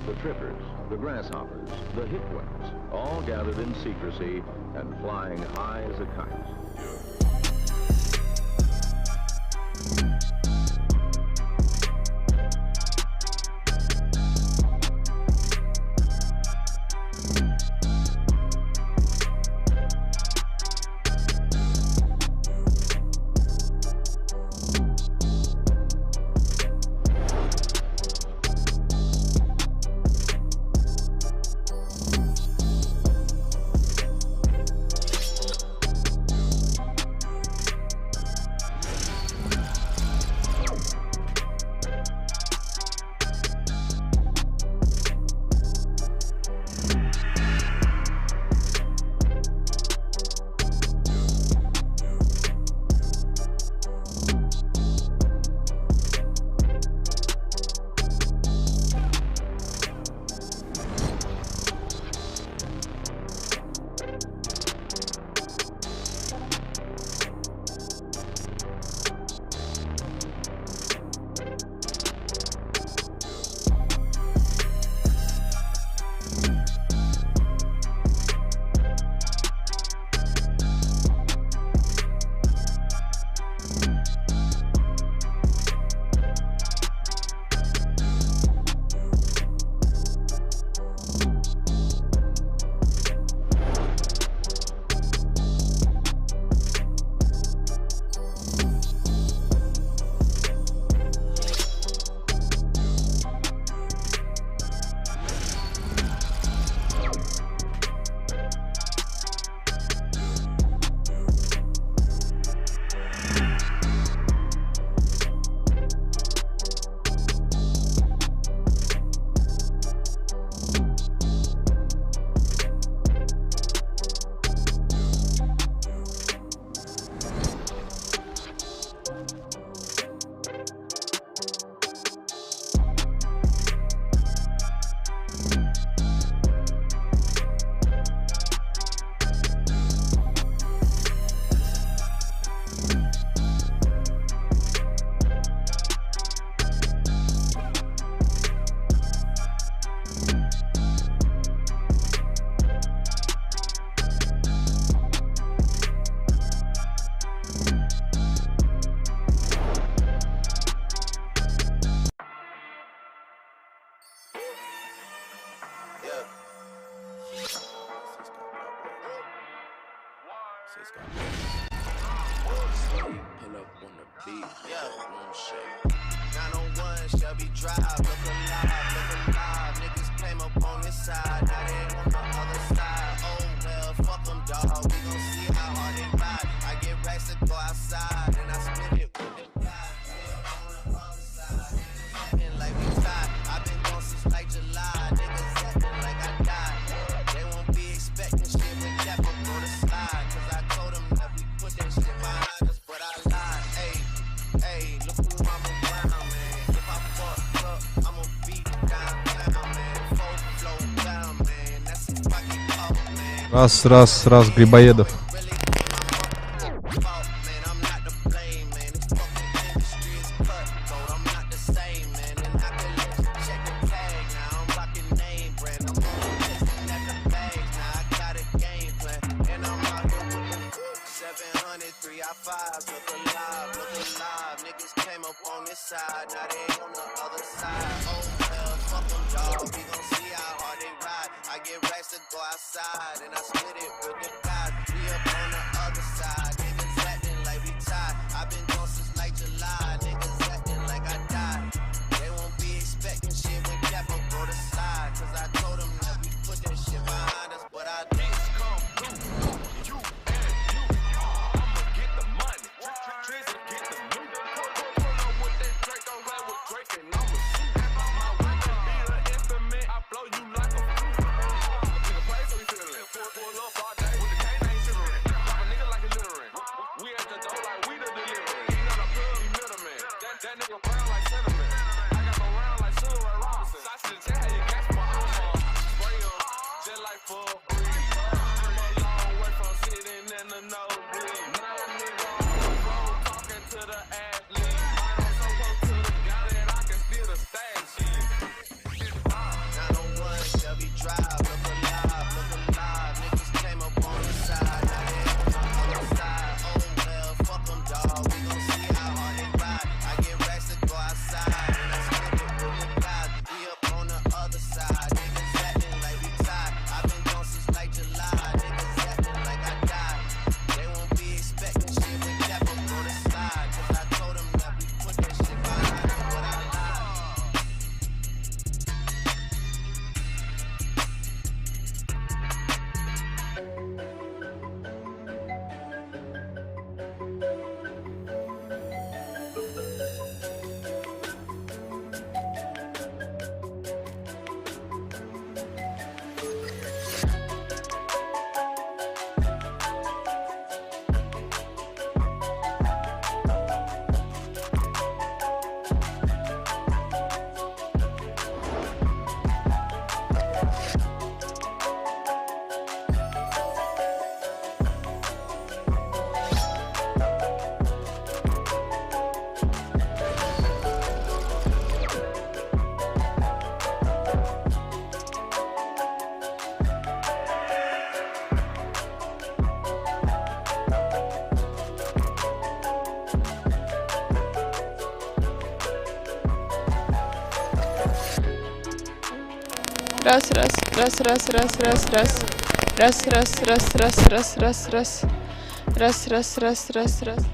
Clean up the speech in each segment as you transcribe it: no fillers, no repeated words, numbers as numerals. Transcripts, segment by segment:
the trippers, the grasshoppers, the hipwits, all gathered in secrecy and flying high as a kite. Pull up on the beat, one shake. 901 Shelby Drive, look alive. Niggas came up on this side, now they on the other side. Oh well, fuck them, dawg. We gon' see how hard they ride. I get racks to go outside, and I split it with the guy. On the other side, acting like we tied. I've been gone since like July. Niggas acting like I died. They won't be expecting shit when that up on the slide. Cause I told them that we put that shit behind us, but I lied. Hey, look who I'm around, man. If I fuck up, I'ma beat downtown, man. Full flow down, man. That's if I keep up, man. Раз, Грибоедов. Side, now they on the other side. Oh well, fuck them, dawg. We gon' see how hard they ride. I get racks to go outside, and I split it with the guys. We up on the other side. Niggas acting like we tied. I've been gone since like July. Niggas acting like I died. They won't be expecting shit when Cap up on the side. Cause I told them that we put that shit behind us, but I didn't. Раз, раз, раз, раз, раз, раз, раз. Раз, раз, раз, раз, раз, раз, раз. Раз, раз, раз, раз, раз.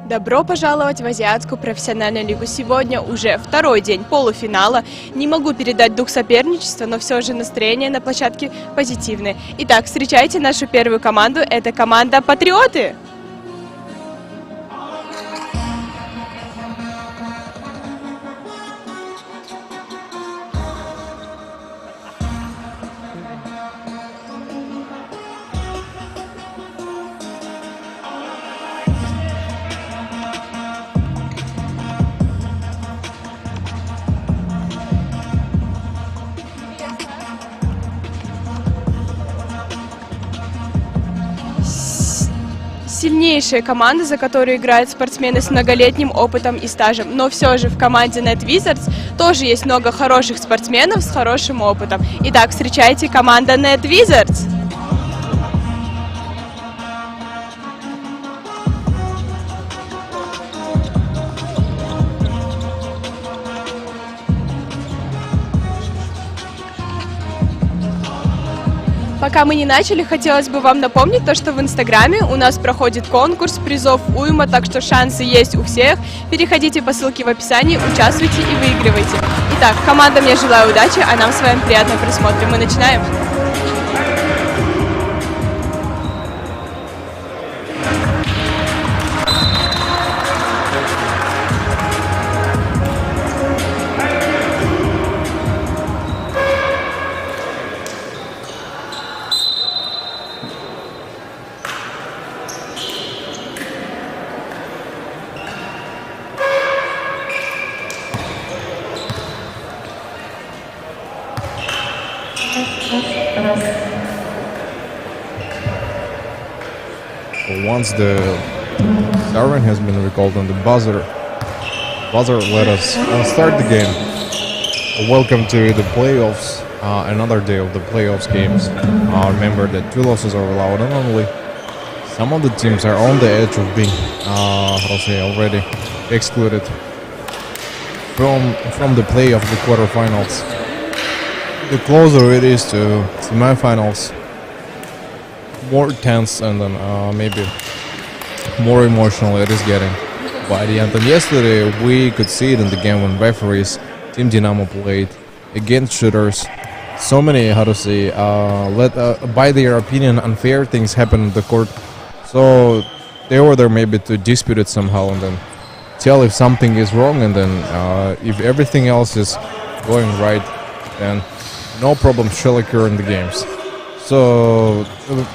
Добро пожаловать в Азиатскую профессиональную лигу. Сегодня уже второй день полуфинала. Не могу передать дух соперничества, но все же настроение на площадке позитивное. Итак, встречайте нашу первую команду. Это команда «Патриоты». Сильнейшая команда, за которую играют спортсмены с многолетним опытом и стажем. Но все же в команде Net Wizards тоже есть много хороших спортсменов с хорошим опытом. Итак, встречайте команда Net Wizards. Пока мы не начали, хотелось бы вам напомнить то, что в Инстаграме у нас проходит конкурс, призов уйма, так что шансы есть у всех. Переходите по ссылке в описании, участвуйте и выигрывайте. Итак, командам я желаю удачи, а нам с вами приятного просмотра. Мы начинаем. Once the siren has been recalled on the buzzer, let us start the game. Welcome to the playoffs, another day of the playoffs games. Remember that 2 losses are allowed, and only some of the teams are on the edge of being, already excluded from the play of the quarterfinals. The closer it is to semifinals, more tense and then maybe more emotional it is getting by the end. And yesterday we could see it in the game when referees, Team Dynamo played against shooters. So many, by their opinion, unfair things happen on the court. So they were there maybe to dispute it somehow and then tell if something is wrong, and then if everything else is going right, then no problems shall occur in the games. So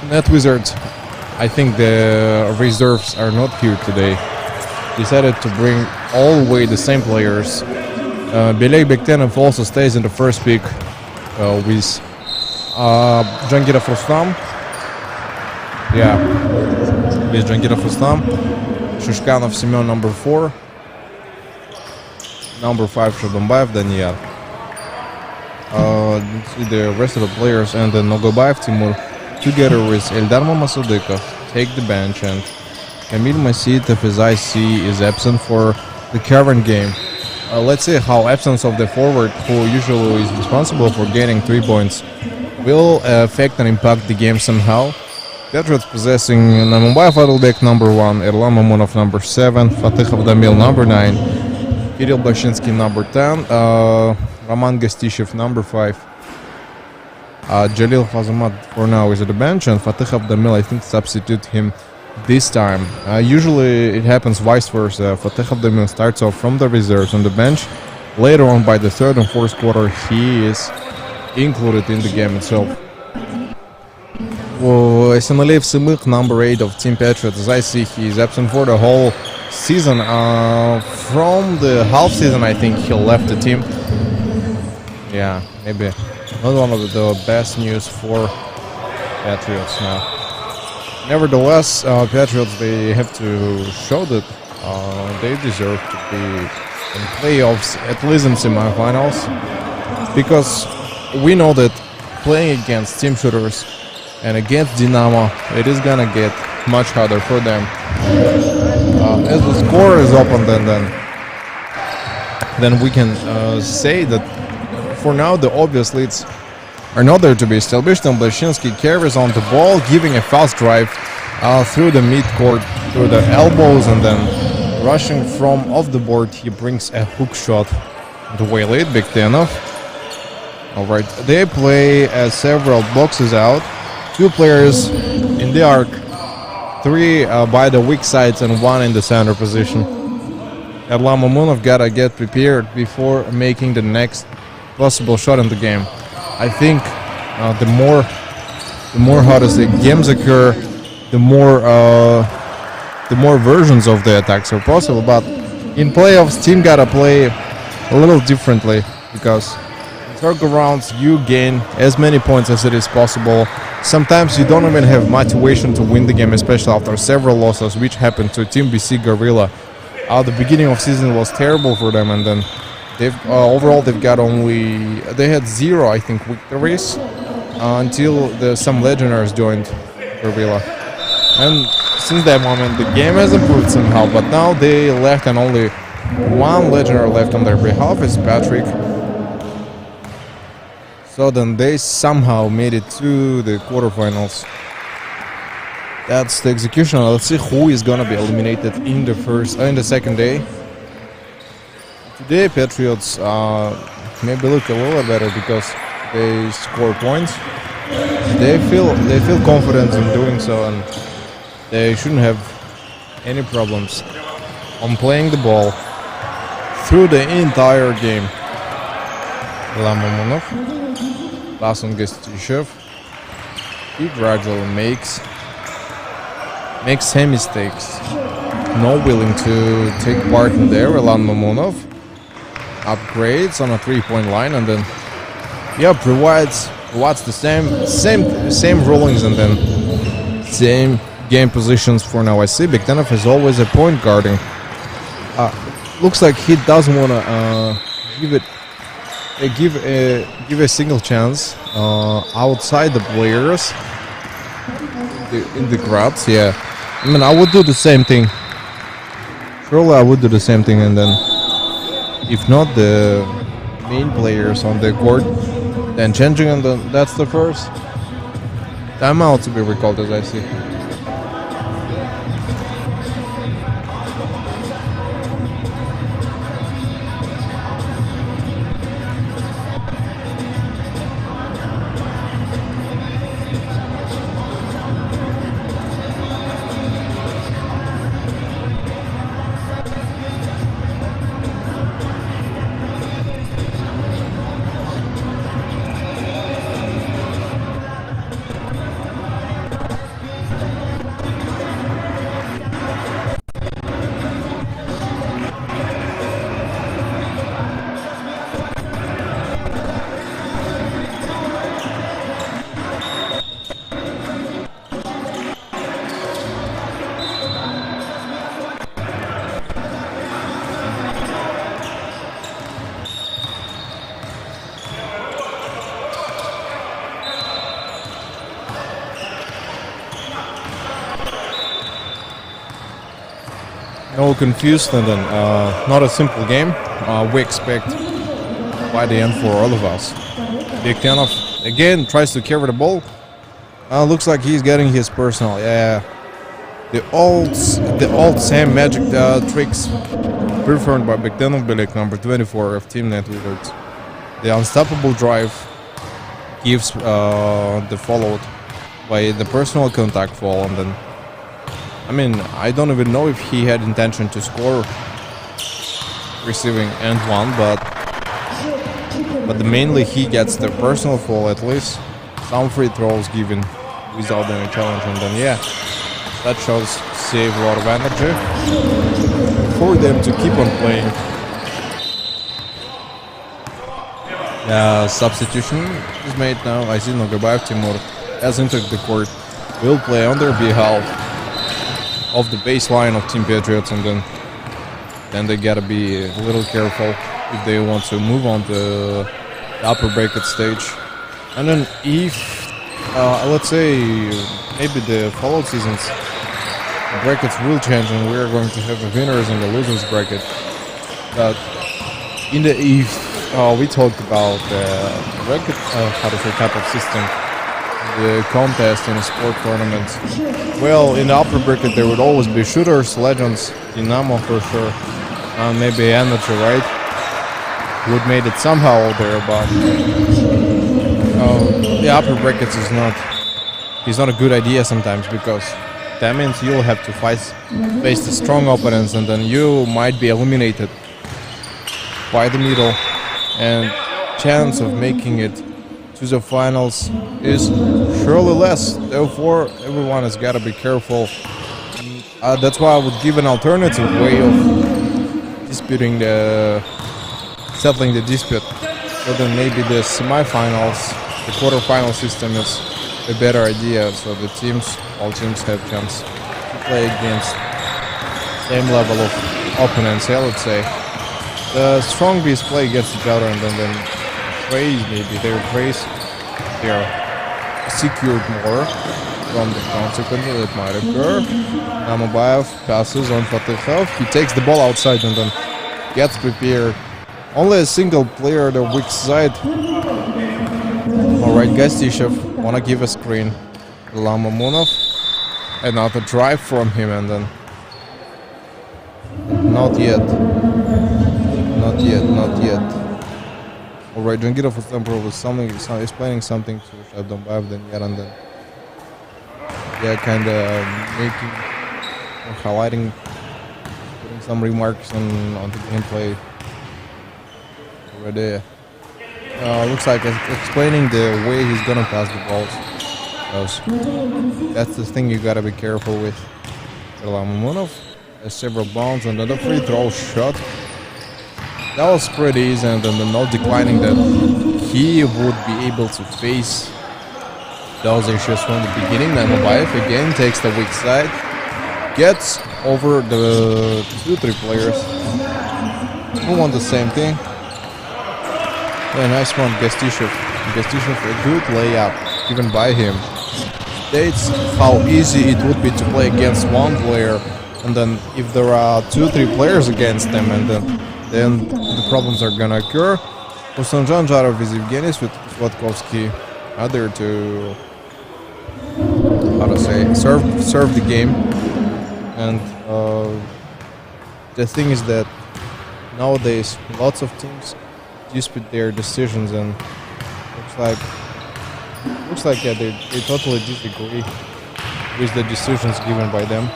Net Wizards, I think the reserves are not here today. Decided to bring all the way the same players. Belay Bektenov also stays in the first pick with Jangirov Rustam. Yeah, with Jangirov Rustam. Shishkanov Semyon number 4. Number 5 Shodumbayev Daniel. The rest of the players, and then Nogobayev Timur together with Eldar Mamasudikov take the bench, and Kamil Masitov, as I see, is absent for the current game. Let's see how absence of the forward, who usually is responsible for getting 3 points, will affect and impact the game somehow. Patriots possessing Namubayev Adilbek number 1, Erlan Mamunov number 7, Fatih Avdamil number 9, Kirill Bashinsky number 10, Roman Gostishev number 5. Jalil Fazamat for now is at the bench, and Fatih Avdamil, I think, substitute him this time. Usually it happens vice versa. Fateh Abdelmoumene starts off from the reserves on the bench. Later on, by the third and fourth quarter, he is included in the game itself. Senalev Simik, number 8 of Team Patriots, as I see, he is absent for the whole season. From the half season, I think he left the team. Yeah, maybe not one of the best news for Patriots now. Nevertheless, Patriots, they have to show that they deserve to be in playoffs, at least in semifinals, because we know that playing against team shooters and against Dynamo, it is gonna get much harder for them. As the score is open, then we can say that for now the obvious leads are not there to be established, and Blashinsky carries on the ball, giving a fast drive through the mid-court, through the elbows, and then rushing from off the board, he brings a hook shot the way late, Bektenov. Alright, they play several boxes out, 2 players in the arc, 3 by the weak sides and 1 in the center position. Erlan Mamunov gotta get prepared before making the next possible shot in the game. I think the more how to say games occur, the more versions of the attacks are possible. But in playoffs, team gotta play a little differently, because in circle rounds you gain as many points as it is possible. Sometimes you don't even have motivation to win the game, especially after several losses, which happened to Team BC Gorilla. The beginning of season was terrible for them, and then overall they had 0, I think, victories until some legionnaires joined Gorilla. And since that moment the game has improved somehow, but now they left and only 1 legionnaire left on their behalf is Patrick. So then they somehow made it to the quarterfinals. That's the execution. Let's see who is gonna be eliminated in the second day. Today Patriots maybe look a little better because they score points. They feel confident in doing so, and they shouldn't have any problems on playing the ball through the entire game. Lamomonov, pass on Gestishev. He gradually makes some mistakes. Not willing to take part in there. Erlan Mamunov upgrades on a 3-point line, and then provides the same rulings, and then same game positions for now. I see Bektenov is always a point guarding. Looks like he doesn't want to give a single chance outside the players in the crowds. Yeah, I mean, I would do the same thing. Surely I would do the same thing, and then if not the main players on the court, then changing, and then that's the first timeout to be recalled, as I see. No, confused, and then not a simple game. We expect by the end for all of us. Bektenov again tries to carry the ball. Looks like he's getting his personal. Yeah, the old same magic tricks performed by Bektenov Belik, number 24 of Team Networks. The unstoppable drive gives the followed by the personal contact fall, and then I mean, I don't even know if he had intention to score receiving end one, but mainly he gets the personal foul, at least some free throws given without any challenge, and then yeah, that shows save a lot of energy for them to keep on playing. Substitution is made now. I see Nogabayev Timur has entered the court. Will play on their behalf of the baseline of Team Patriots, and then they gotta be a little careful if they want to move on to the upper bracket stage. And then if let's say maybe the follow seasons the brackets will change and we are going to have the winners and the losers bracket. But in the if we talked about the bracket, how to say, type of system, the contest in a sport tournament. Well, in the upper bracket there would always be shooters, legends, Dynamo for sure, maybe amateur, right? Would made it somehow there, but the upper brackets is not a good idea sometimes, because that means you'll have to face the strong opponents, and then you might be eliminated by the middle, and chance of making it to the finals is surely less. Therefore, everyone has got to be careful. That's why I would give an alternative way of settling the dispute. So then maybe the semifinals, the quarterfinal system is a better idea. So the all teams have chance to play against same level of opponents. Yeah, let's say the strong bees play against each other, and then praise, maybe their praise, they are secured more from the consequently that might occur. Namabayev passes on Fatihov. He takes the ball outside and then gets prepared. Only a single player the weak side. Alright, Gastishev wanna give a screen. Lamamunov. Another drive from him, and then not yet. Alright, Jangirov was explaining something to Shadonbayev, then Yaran, then yeah, kinda making or highlighting, putting some remarks on the gameplay already. Looks like explaining the way he's gonna pass the balls. That's the thing you gotta be careful with. Lamamunov has several bounds, and then the free throw shot. That was pretty easy, and then the note declining that he would be able to face those issues from the beginning. Namabayev again takes the weak side, gets over the 2-3 players who want the same thing. Yeah, nice one, Gastishev. Gastishev, a good layup given by him. States how easy it would be to play against one player, and then if there are 2-3 players against them, and then the problems are gonna occur. Usanjan Jarov is Evgeny Svatkovsky are there to, how to say, serve the game. And the thing is that nowadays lots of teams dispute their decisions, and looks like yeah, they totally disagree with the decisions given by them.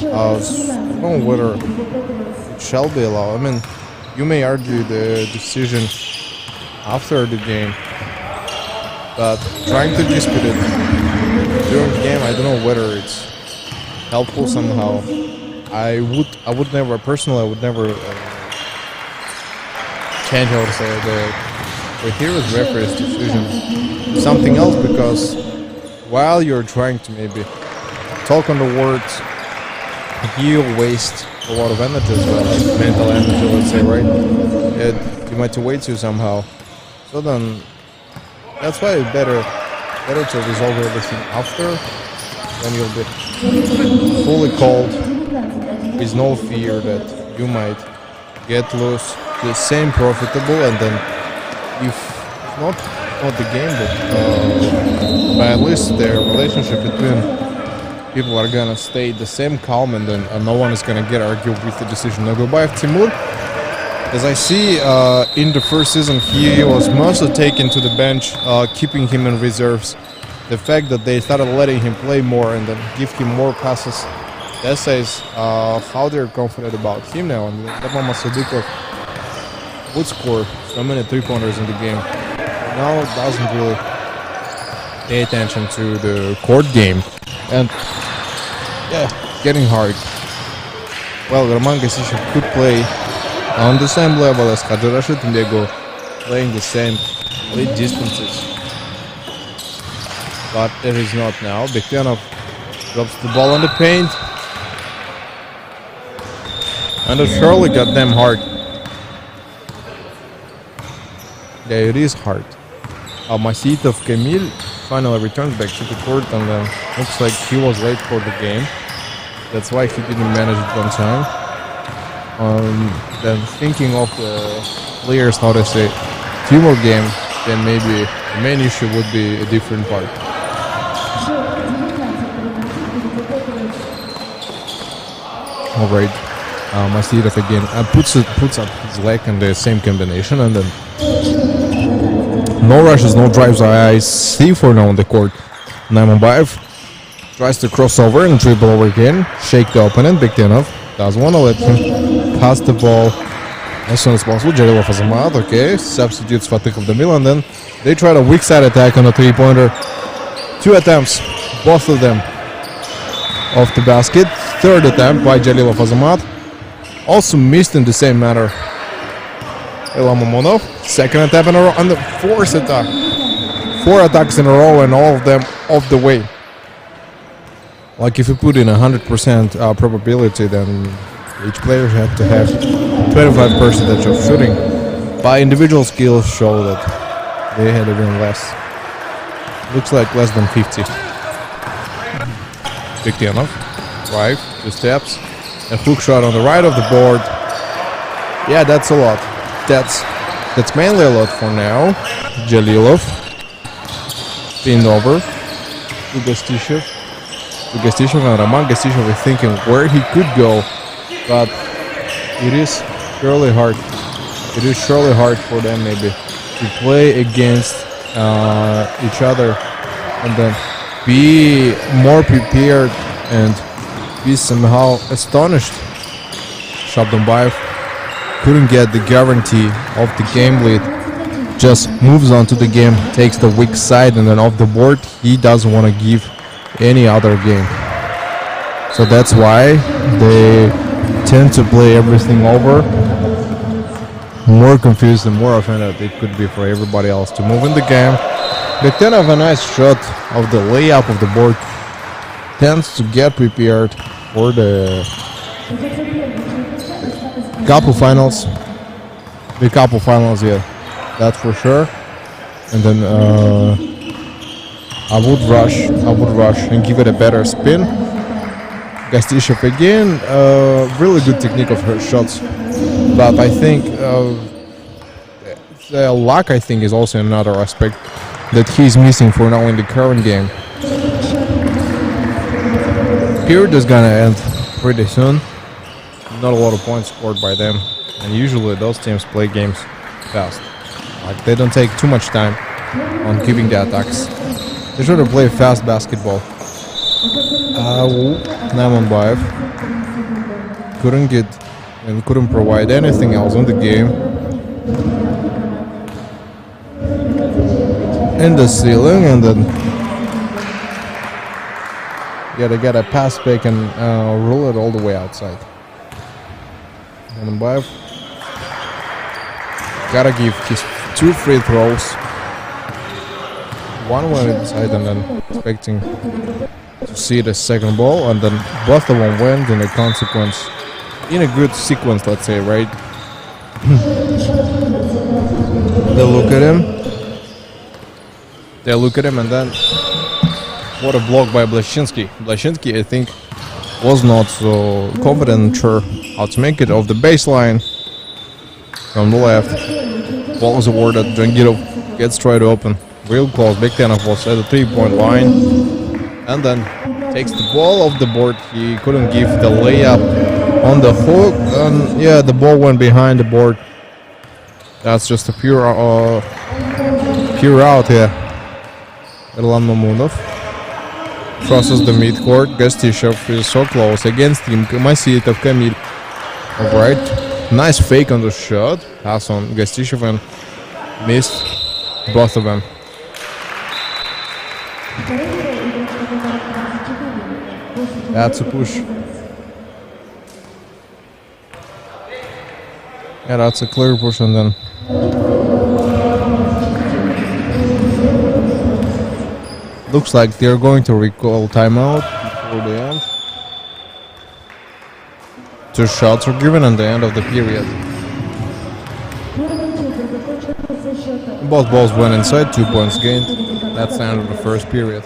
I don't know whether it shall be allowed. I mean, you may argue the decision after the game, but trying to dispute it during the game, I don't know whether it's helpful somehow. I would never change, I would say, the hero's referee's decision to something else, because while you're trying to maybe talk on the words, you waste a lot of energy as well, like mental energy, let's say, right? You might wait to somehow. So then, that's why it's better to resolve everything after, then you'll be fully cold, with no fear that you might get loose, the same profitable, and then if not the game, but at least the relationship between people are gonna stay the same calm, and then no one is gonna get argued with the decision. Nogabayev Timur, as I see in the first season, he was mostly taken to the bench, keeping him in reserves. The fact that they started letting him play more and then give him more passes That says how they're confident about him now. And Mama Sadikov would score so many 3-pointers in the game. Now doesn't really pay attention to the court game. And yeah, getting hard. Well, Roman Gasichev could play on the same level as Hadji Rashid and they go playing the same lead distances. But it is not now. Bektenov drops the ball in the paint. And it surely got them hard. Yeah, it is hard. Masitov Kamil finally returns back to the court and looks like he was late for the game. That's why he didn't manage it on time. Then thinking of the players, how to say, teamwork game, then maybe the main issue would be a different part. Alright, Masitov again puts up his leg in the same combination and then no rushes, no drives. I see for now on the court. Naimambayev tries to cross over and dribble over again. Shake the opponent. Bektenov doesn't want to let him pass the ball as soon as possible. Jalilov Azamat, okay. Substitutes Fatihov the middle and then they try a weak side attack on a 3-pointer. 2 attempts, both of them off the basket. Third attempt by Jalilov Azamat. Also missed in the same manner. Elam Mamonov, second attempt in a row, and the fourth attack. 4 attacks in a row and all of them off the way. Like if you put in 100% probability, then each player had to have 25% of shooting. But individual skills show that they had even less. Looks like less than 50. Bektenov, drive, 2 steps, a hook shot on the right of the board. Yeah, that's a lot. That's mainly a lot for now. Jalilov pinned over to Gasichev. And Roman Gasichev is thinking where he could go, but it is surely hard. It is surely hard for them maybe to play against each other and then be more prepared and be somehow astonished. Shabdambayev couldn't get the guarantee of the game lead, just moves on to the game, takes the weak side, and then off the board he doesn't want to give any other game. So that's why they tend to play everything over. More confused and more offended it could be for everybody else to move in the game. Bektenov, a nice shot of the layup of the board, tends to get prepared for the couple finals. The couple finals, yeah, that's for sure. And then I would rush and give it a better spin. Gasichev again, really good technique of her shots, but I think the luck I think is also another aspect that he's missing for now in the current game. Period is gonna end pretty soon. Not a lot of points scored by them, and usually those teams play games fast. Like they don't take too much time on giving the attacks. They should have played fast basketball. Naimambayev couldn't get and couldn't provide anything else in the game. In the ceiling, and then yeah, they got a pass back and roll it all the way outside. Naimambayev gotta give his 2 free throws. One went inside and then expecting to see the second ball, and then both of them went in a consequence, in a good sequence, let's say, right? They look at him, and then what a block by Blashinsky. Blashinsky, I think, was not so confident and sure how to make it off the baseline from the left. Ball is awarded. Jangirov gets tried open. Real close. Bektenov was at the 3-point line and then takes the ball off the board. He couldn't give the layup on the hook, and yeah, the ball went behind the board. That's just a pure out here. Erlan Mamunov crosses the midcourt. Gastishov is so close against him. Masitov, Kamil. Alright. Nice fake on the shot. Pass on Gastishov and missed both of them. That's a push. Yeah, that's a clear push, and then looks like they're going to recall timeout before the end. 2 shots were given at the end of the period. Both balls went inside, 2 points gained. That's the end of the first period.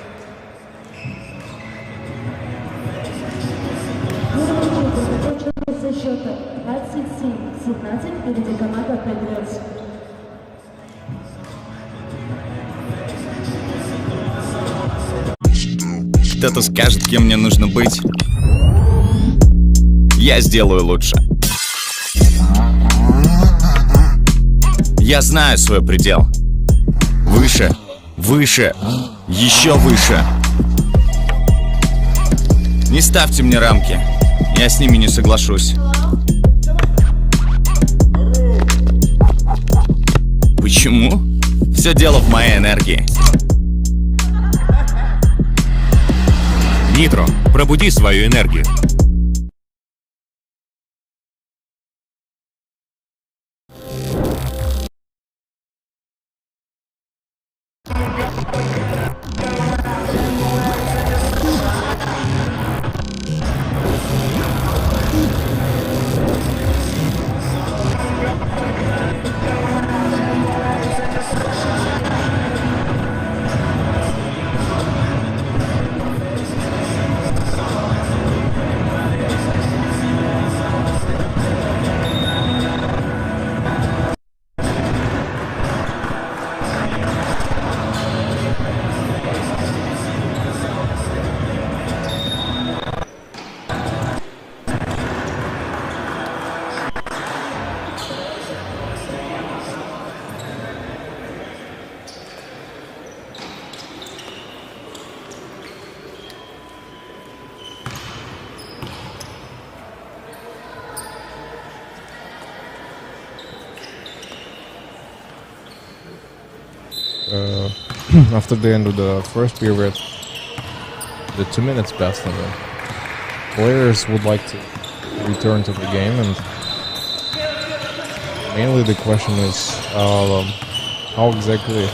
Кто-то скажет, кем мне нужно быть. Я сделаю лучше. Я знаю свой предел. Выше, выше, еще выше. Не ставьте мне рамки. Я с ними не соглашусь. Почему? Все дело в моей энергии. Нитро, пробуди свою энергию. After the end of the first period, the 2 minutes passed and the players would like to return to the game, and mainly the question is how exactly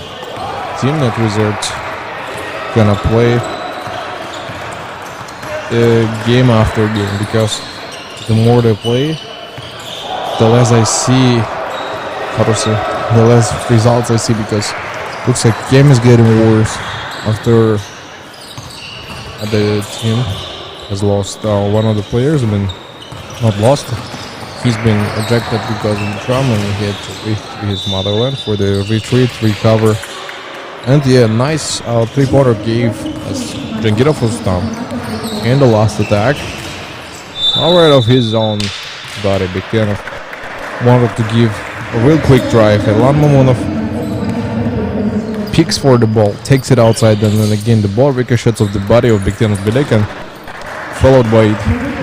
Team Net Wizards gonna play game after game, because the more they play, the less I see, the less results I see, because looks like game is getting worse after the team has lost one of the players. I mean, not lost. He's been ejected because of the trauma, and he had to leave to his motherland for the retreat, recover. And yeah, nice 3-pointer gave as Jangirov was down in the last attack. Alright, of his own body, Bektenov wanted to give a real quick drive. Elan Mamonov picks for the ball, takes it outside, and then again the ball ricochets off the body of Bektenov Bedekan, followed by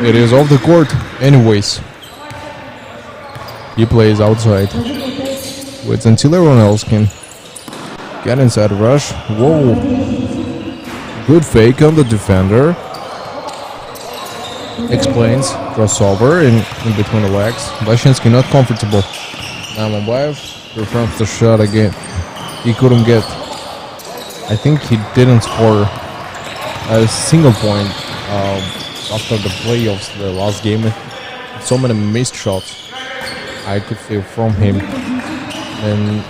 it is off the court anyways. He plays outside with Antila Ronelskin. Get inside rush. Whoa. Good fake on the defender. Explains. Crossover in between the legs. Bashinsky not comfortable. Now Mabayev performs the shot again. He couldn't get. I think he didn't score a single point after the playoffs, the last game. So many missed shots I could feel from him. And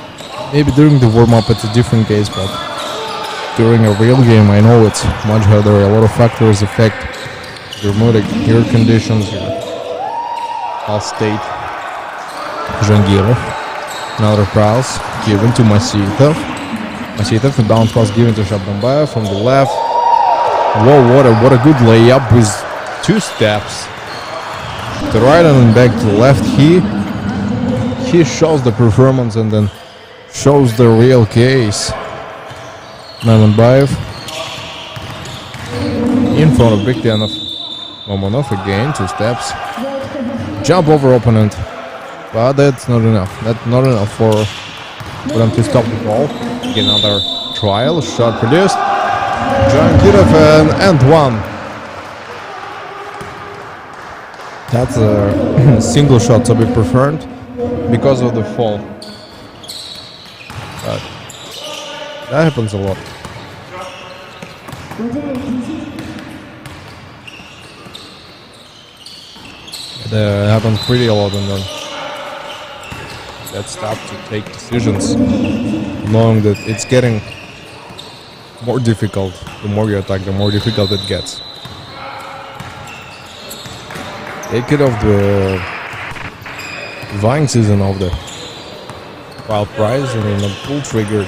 maybe during the warm-up it's a different case, but during a real game I know it's much harder. A lot of factors affect your mood, your conditions, your health state. Jangirov. Another pass given to Masitov. Masitov, the bounce pass given to Shabdambayev from the left. Whoa, what a good layup with 2 steps. The right and then back to the left. He shows the performance and then shows the real case. Mamanbayev. in front of Big Ten of Mamonov again, 2 steps. Jump over opponent. But that's not enough. That's not enough for them to stop the ball. Get another trial. Shot produced. Jangirov and 1. That's a single shot to be preferred because of the fall. But that happens a lot. That happens pretty a lot, and then that's tough to take decisions, knowing that it's getting more difficult. The more you attack, the more difficult it gets. Take it off the vying season of the wild prize, and then the pull trigger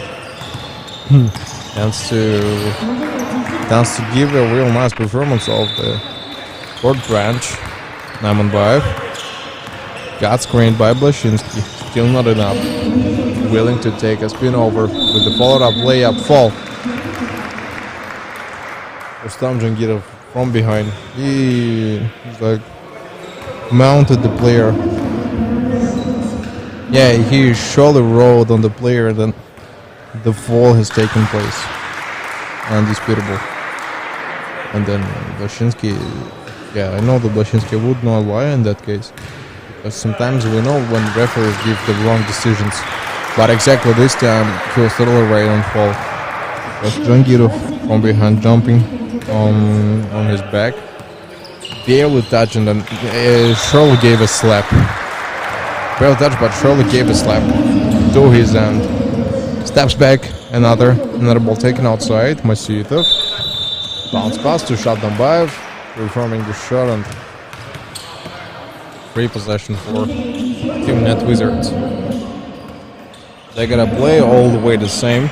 tends to give a real nice performance of the fourth branch. Namanbayev got screened by Blashinsky, still not enough. Willing to take a spin over with the followed up layup fall. Rustam Jangirov from behind. He's like mounted the player. Yeah, he shoulder rolled on the player, and then the fall has taken place. Undisputable. And then Blashinsky, yeah, I know that Blashinsky would not lie in that case. Because sometimes we know when referees give the wrong decisions. But exactly this time, he was totally right on fall. Because Jangirov from behind jumping on his back. Barely touch, and then Shirley gave a slap. Barely touch, but Shirley gave a slap to his end. Steps back, another ball taken outside. Masitov. Bounce pass to Shabdanbayev. Performing the shot, and free possession for Team Net Wizards. They gotta play all the way the same.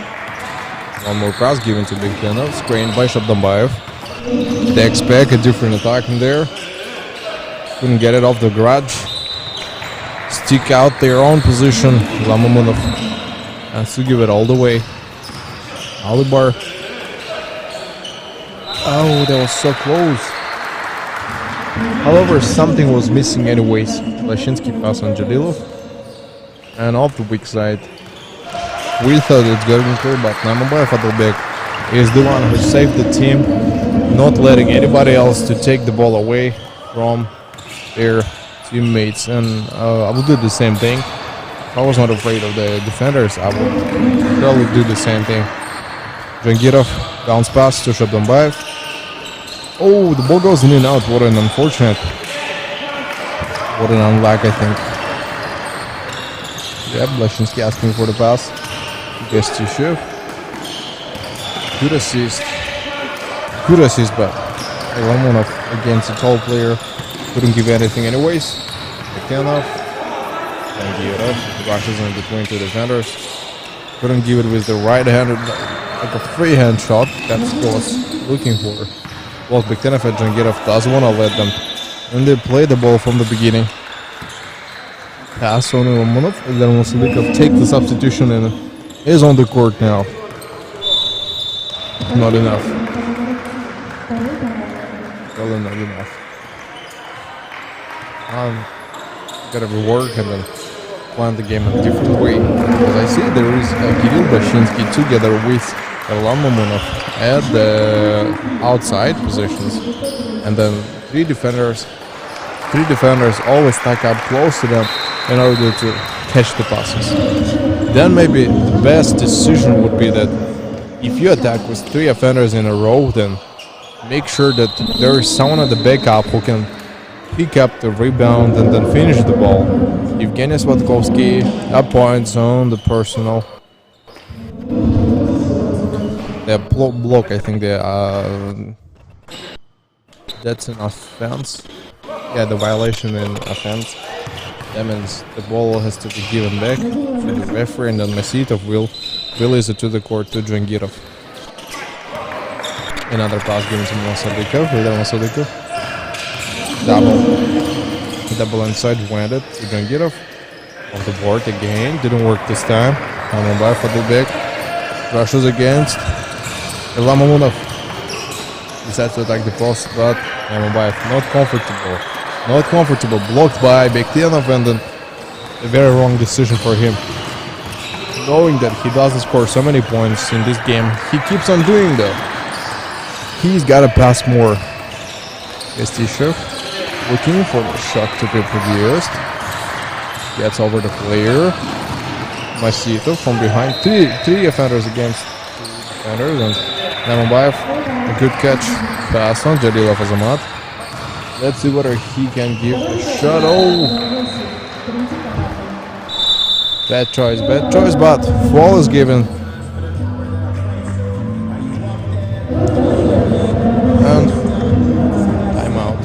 One more pass given to Big Tenov, screened by Shabdanbayev. They expect a different attack in there. Couldn't get it off the garage. Stick out their own position. Lamamunov has to give it all the way. Alibar. Oh, that was so close. However, something was missing anyways. Lashinsky pass on Jalilov. And off the weak side. We thought it's going to, but Namanbayev at the back is the one who saved the team, not letting anybody else to take the ball away from their teammates. And I would do the same thing. If I was not afraid of the defenders, I would probably do the same thing. Jangirov, bounce pass to Shabdanbayev. Oh, the ball goes in and out. What an unfortunate. What an unluck, I think. Yeah, Blashinsky asking for the pass. Guess to shoot. Good assist. Good assist, but Lamonov against a tall player couldn't give anything anyways. Akenov. Jangirov rushes in between 2 defenders. Couldn't give it with the right hand, like a free hand shot. That's what I was looking for. Well, Big Tenov and Jangirov doesn't want to let them. And they play the ball from the beginning. Pass on Lamonov, and then Mosalikov take the substitution and is on the court now. Not enough. Well, not enough. Gotta rework and then plan the game in a different way. As I see, there is Kirill Bashinsky together with Lamonov at the outside positions, and then three defenders always stack up close to them in order to catch the passes. Then maybe the best decision would be that if you attack with 3 offenders in a row, then make sure that there is someone at the backup who can pick up the rebound and then finish the ball. Evgeny Svatkovsky appoints on the personal. The block, I think that's an offense. Yeah, the violation in offense. That means the ball has to be given back to the referee, and then Masitov will release it to the court to Jangirov. Another pass given to Mosalikov. Double inside, went it to Jangirov. Off the board again, didn't work this time. Namanbayev for the back. Rushes against Lamonov. decides to attack the post, but Namabayev not comfortable. Not comfortable. Blocked by Bektenov, and then a very wrong decision for him. Knowing that he doesn't score so many points in this game, he keeps on doing that. He's got to pass more. Gestishev looking for the shot to be produced. Gets over the player. Masitov from behind. Three offenders against two defenders, and Namabayev, a good catch. Pass on Jalilov Azamat. Let's see whether he can give a shot. Oh! Bad choice, but foul is given. And timeout.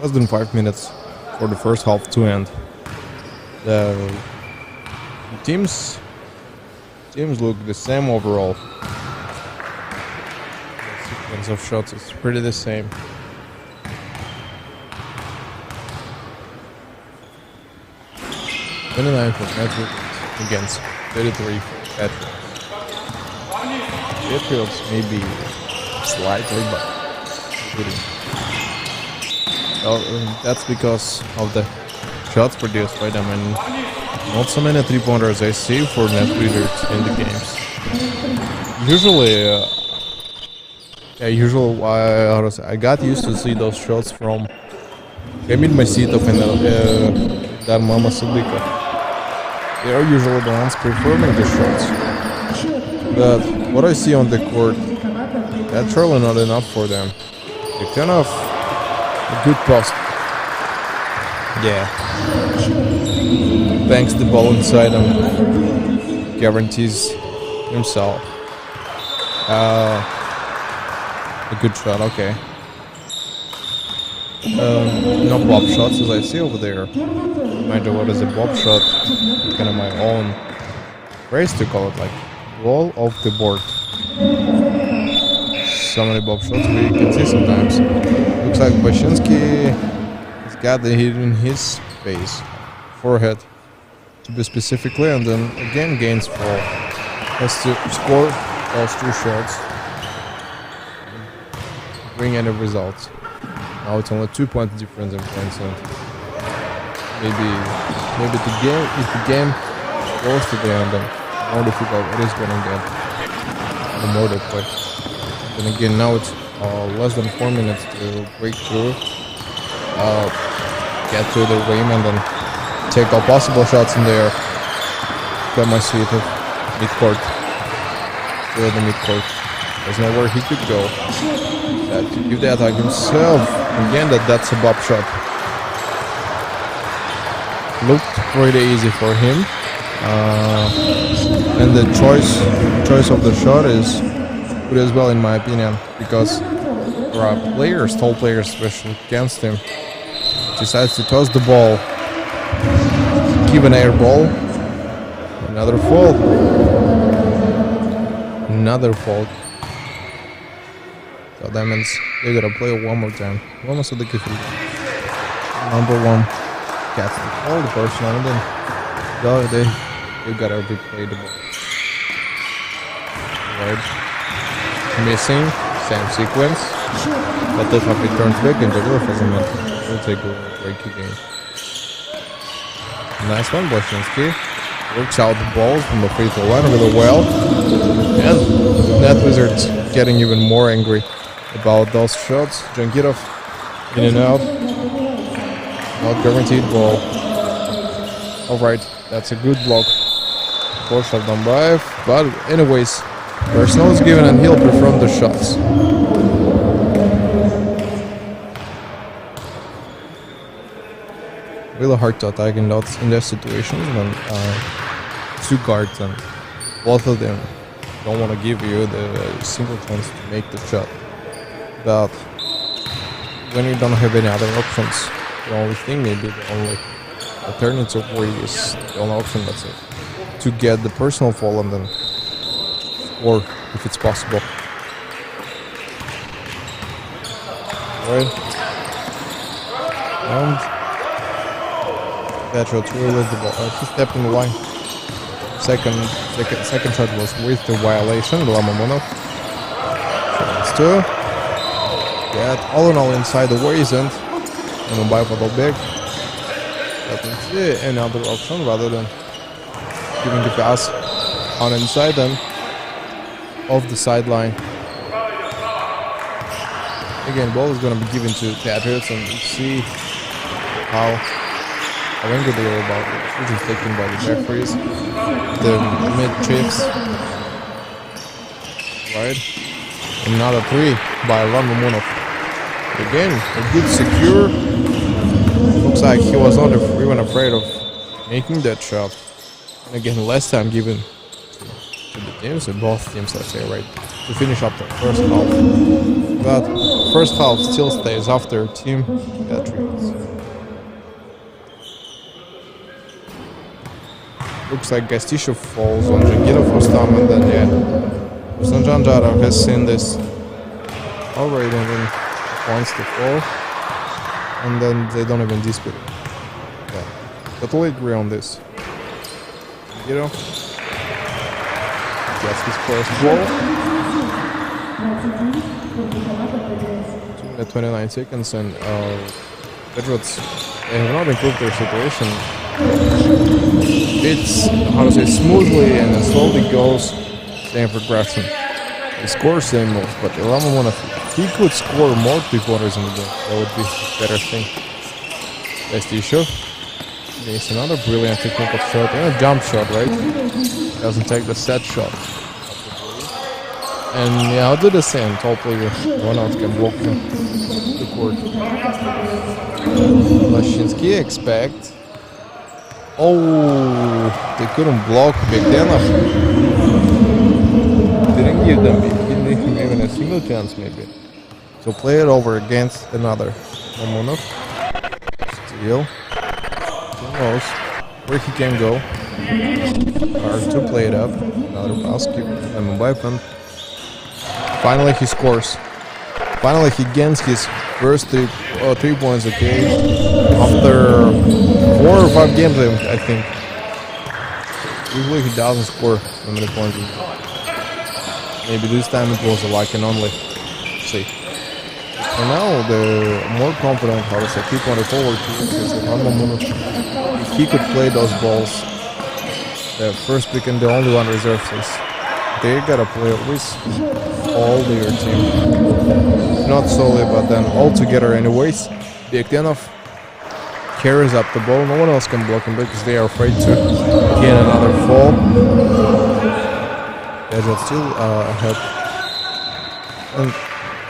Less than 5 minutes for the first half to end. The teams look the same overall. The sequence of shots is pretty the same. $29 for Patriots against 33 for Patriots. Patriots maybe slightly, but good. That's because of the shots produced by them, and not so many three-pointers I see for net Wizards in the games. Usually, I got used to see those shots from Hamid Masitov and Darmama Sadika. They are usually the ones performing the shots. But what I see on the court, that's really not enough for them. They kind of a good post. Yeah. Banks the ball inside him. Guarantees himself. A good shot, okay. No blob shots as I see over there. Mind you, what is a blob shot? Kind of my own phrase to call it, like roll off the board. So many blob shots we can see sometimes. Looks like Bashinsky has got the hit in his face, forehead, to be specifically, and then again gains foul. Has to score those two shots, bring any results. Now it's only 2 point difference in points, and maybe the game, if the game goes to the end, then more difficult it is going to get. The more they play. Then again, now it's less than 4 minutes to break through, get to the rim, and then take all possible shots in there. Got my suite of midcourt. Through the midcourt. There's nowhere he could go. To give the attack himself. Again, that's a bob shot. Looked pretty easy for him. And the choice of the shot is good as well, in my opinion, because there are players, tall players especially, against him. Decides to toss the ball, give an air ball, another fault, so that means they gotta play it one more time. Almost at the key. Number one gets the ball, the personal, and then they gotta replay the ball. Right. Missing, same sequence, but this one returns back into the roof as a man. We'll take a break again. Nice one, Boshinsky. Works out the ball from the free throw line really well. And Net Wizards getting even more angry. about those shots. Jangirov in and out. Not guaranteed goal. Alright, that's a good block. For shot done by. But anyways, Arsenal is given and he'll perform the shots. Really hard to attack in that situations when two guards and both of them don't want to give you the single chance to make the shot. But when you don't have any other options, the only thing, maybe the only alternative for you is the only option, that's it, to get the personal foul and then score if it's possible. Right? And Patriots really lost the ball. He stepped in the line. Second shot was with the violation. Lamamonov. Chance two. Yeah, all in all inside the waist and by for the big. Let me see another option rather than giving the pass on inside and off the sideline. Again, ball is going to be given to Patriots and we'll see how angry they are about it. Which is taken by the referees. The mid-chips. Right. Another three by Lamamonov. Again, a good secure. Looks like he was not even afraid of making that shot. And again, less time given to the teams, and both teams, let's say, right, to finish up the first half. But first half still stays after Team Patriots. Looks like Gastishev falls on Jangirov for stomach, and then yeah, Ruslan Janjarov has seen this already and then wants to fall, and then they don't even dispute it. Yeah, totally agree on this. Jangirov gets his first goal. 2 minutes 29 seconds, and Patriots, they have not improved their situation. It's, how to say, smoothly and then slowly goes, same progression. He scores same moves, but Lamamonov, if he could score more 3-pointers in the game, that would be a better thing. That's the issue. There's another brilliant technical shot and a jump shot, right? Doesn't take the set shot. And yeah, I'll do the same, tall player. One out can walk from the court. Lashinsky expect. Oh, they couldn't block Bogdanov. Didn't give them even a single chance, maybe. So play it over against another. Mamonov. Steal. Who knows where he can go. Hard to play it up. Another pass. Keep him by and finally he scores. Finally he gains his first 3 points, okay. After 4 or 5 games, I think. Usually he doesn't score so many points. Maybe this time it was a like and only. Let's see. So now the more confident, how to say, 3-pointer forward if he could play those balls, the first pick and the only one reserve is they gotta play with all their team. Not solely, but then all together anyways. Bogdanov carries up the ball. No one else can block him because they are afraid to get another fall. Patriots still ahead. And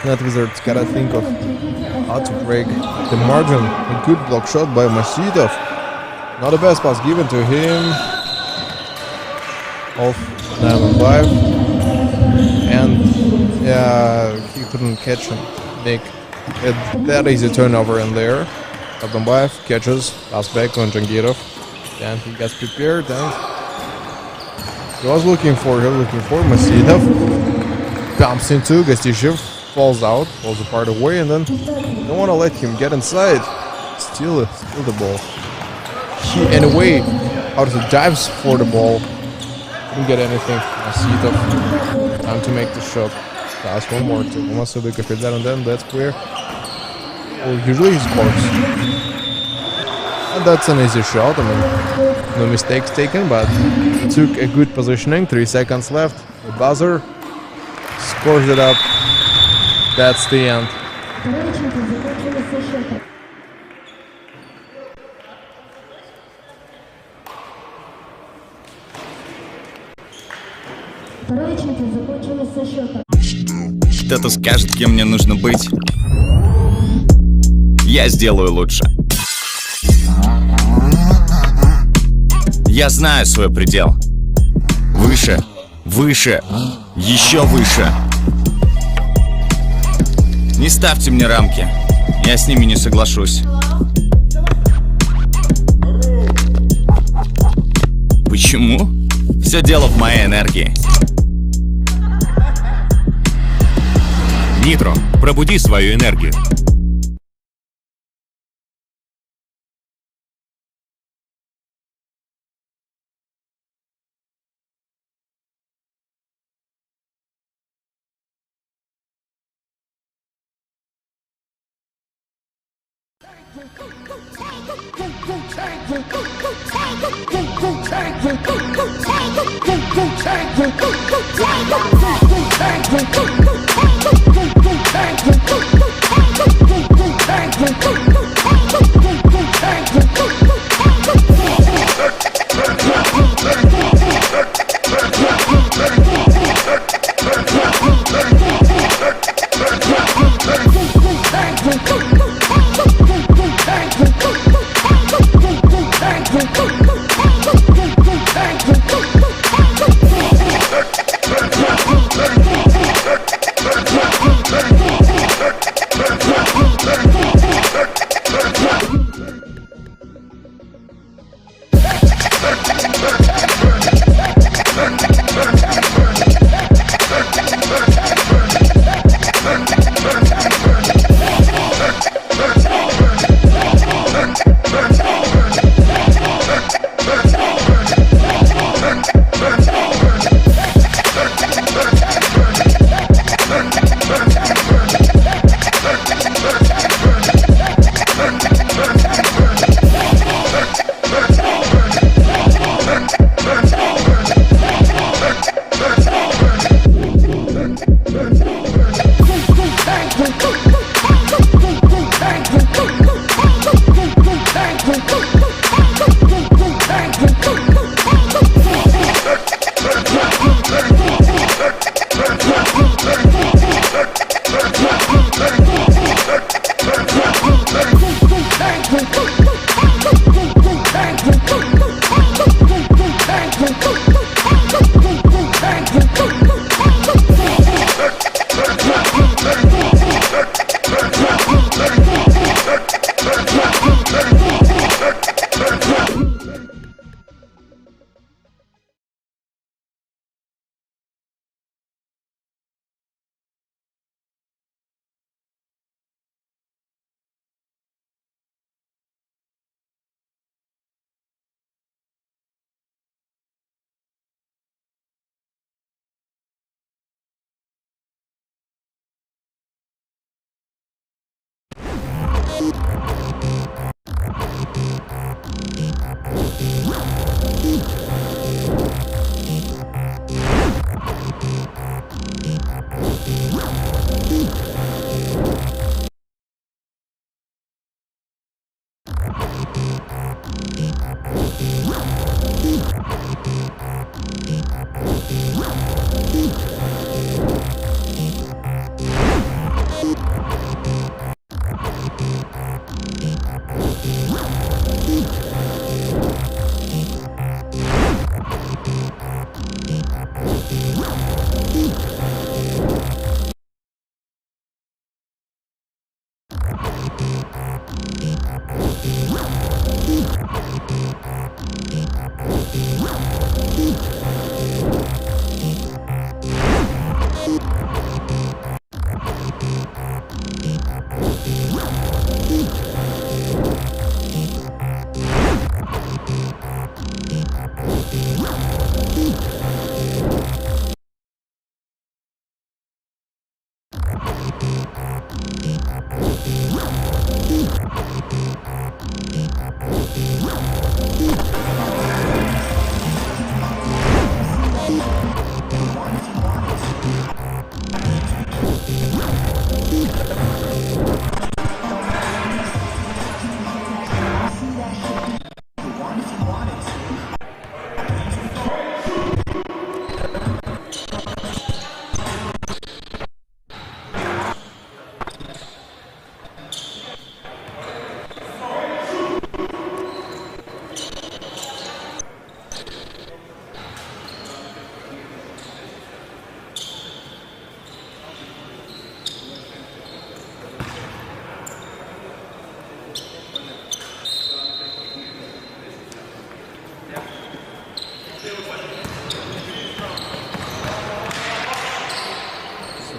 Net Wizards gotta think of how to break the margin. A good block shot by Masvidov. Not the best pass given to him. Off 9-5. And yeah, he couldn't catch him. Make it that easy turnover in there. Abambayev catches, pass back on Jangirov. Then he gets prepared and he was looking for Masvidov. Bumps into Gastishev, falls apart away, and then don't want to let him get inside. Steal the ball. He, in a way, dives for the ball. Didn't get anything. Masvidov, time to make the shot. Pass one more to Masvidov, and then that's clear. Well, usually he scores. And that's an easy shot. I mean, no mistakes taken, but took a good positioning. 3 seconds left. The buzzer scores it up. That's the end. Кто-то скажет, кем мне нужно быть. Я сделаю лучше. Я знаю свой предел. Выше, выше, еще выше. Не ставьте мне рамки. Я с ними не соглашусь. Почему? Все дело в моей энергии. Нитро, пробуди свою энергию.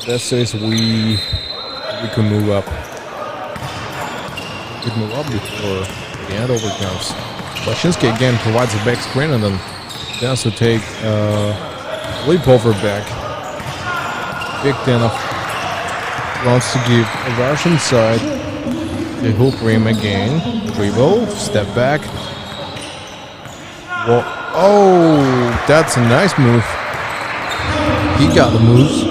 That says we can move up. We can move up before the end overcomes. Blashinsky again provides a back screen and then has to take leap over back. Victinov wants to give a rush inside. The hoop rim again. Dribble, step back. Whoa. Oh, that's a nice move. He got the moves.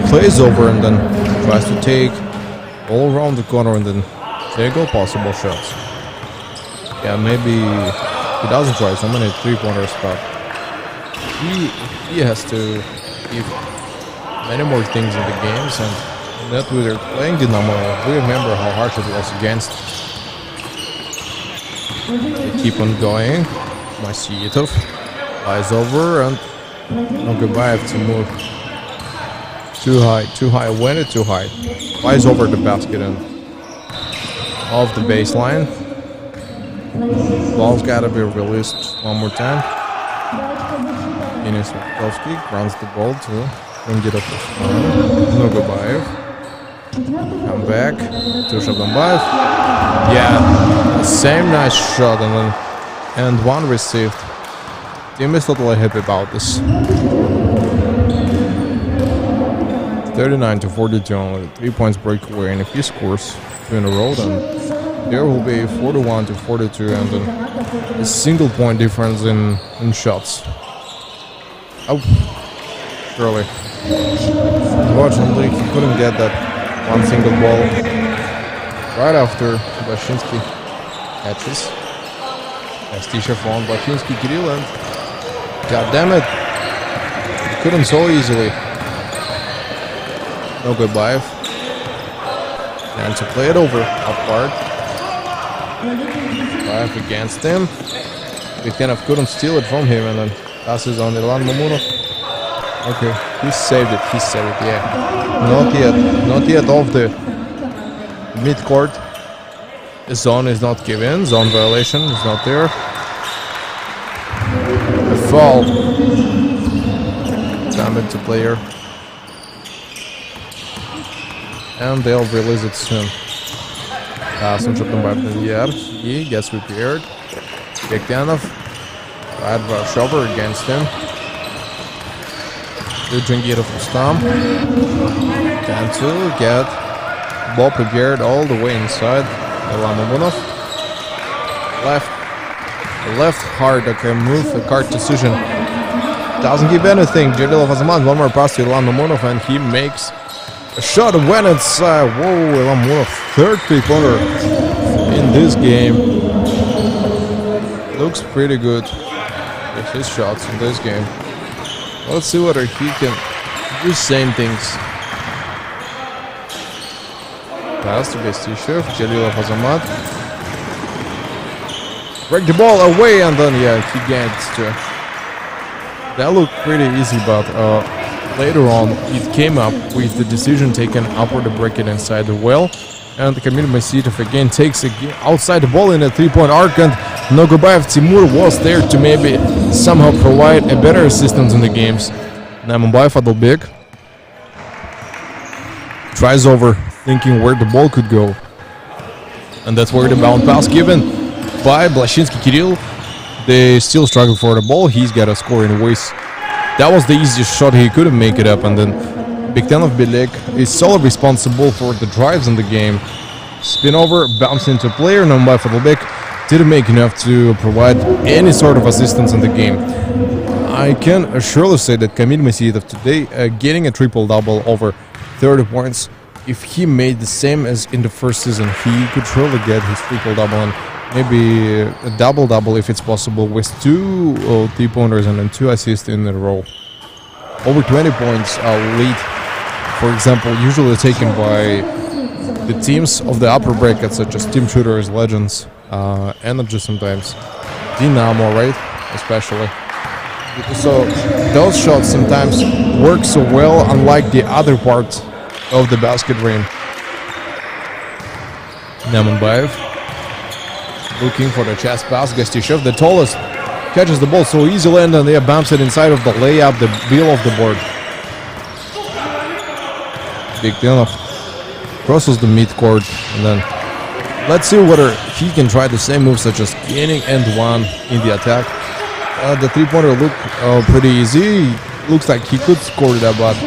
Plays over and then tries to take all around the corner and then take all possible shots. Yeah, maybe he doesn't try so many three-pointers, but he has to give many more things in the games, and that we were playing Dynamo, we remember how harsh it was against. They keep on going. Masitov flies over and Nogabayev to move too high, went it too high. Flies over the basket and off the baseline. Ball's gotta be released one more time. Ines Witkowski runs the ball to Ingidov. Nogabayev. Come back to Shabambayev. Yeah, same nice shot and one received. Team is totally happy about this. 39-42 only. 3 points breakaway, and if he scores 2 in a row, then there will be 41-42 and then a single point difference in shots. Oh, surely. Unfortunately, he couldn't get that one single ball right after Blashinsky catches. Astishev on Blashinsky, Kirill, and god damn it, he couldn't so easily. Nogabayev. And to play it over, upward. Bayev against him. Victinov couldn't steal it from him and then passes on Ilan Mamunov. Okay, he saved it, yeah. Not yet off the mid-court. The zone is not given, zone violation is not there. A foul. Damage to player. And they'll release it soon. Passing Shabambayev. He gets repaired. Victinov. Bad rush over against him. Jangirov Rustam. Can to get ball prepared all the way inside. Ilan Mamunov. Left hard, okay, move, a card decision. Doesn't give anything. Jalilov Azaman, one more pass to Ilan Mamunov, and he makes a shot when it's whoa, Ilan Mamunov, third three-pointer in this game. Looks pretty good with his shots in this game. Let's see whether he can do same things. Pass to Bestishev, Jalilov Azamat. Break the ball away and then yeah, he gets to. That looked pretty easy, but later on it came up with the decision taken upward to break it inside the well. And Kamil Masitov again takes outside the ball in a three-point arc, and Nogabayev Timur was there to maybe somehow provide a better assistance in the games. Namanbayev Adalbek tries over, thinking where the ball could go. And that's where the bound pass given by Blashinsky Kirill. They still struggle for the ball. He's got to score anyways. That was the easiest shot. He couldn't make it up, and then Victinov Belek is solely responsible for the drives in the game. Spin over, bounce into player. Namanbayev Adalbek didn't make enough to provide any sort of assistance in the game. I can surely say that Kamil Masitov today getting a triple-double over 30 points. If he made the same as in the first season, he could surely get his triple-double and maybe a double-double if it's possible, with 2 three-pointers and then 2 assists in a row. Over 20 points lead, for example, usually taken by the teams of the upper bracket, such as Team Shooters, Legends, Energy sometimes, Dynamo, right, especially. So those shots sometimes work so well, unlike the other part of the basket rim. Namanbayev looking for the chest pass. Gastishev, the tallest, catches the ball so easily and then they bounce it inside of the layup, the wheel of the board. Приятного crosses the mid-court, and then let's see whether he can try the same moves such as gaining and one in the attack. The three-pointer looked pretty easy. Looks like he could score that, but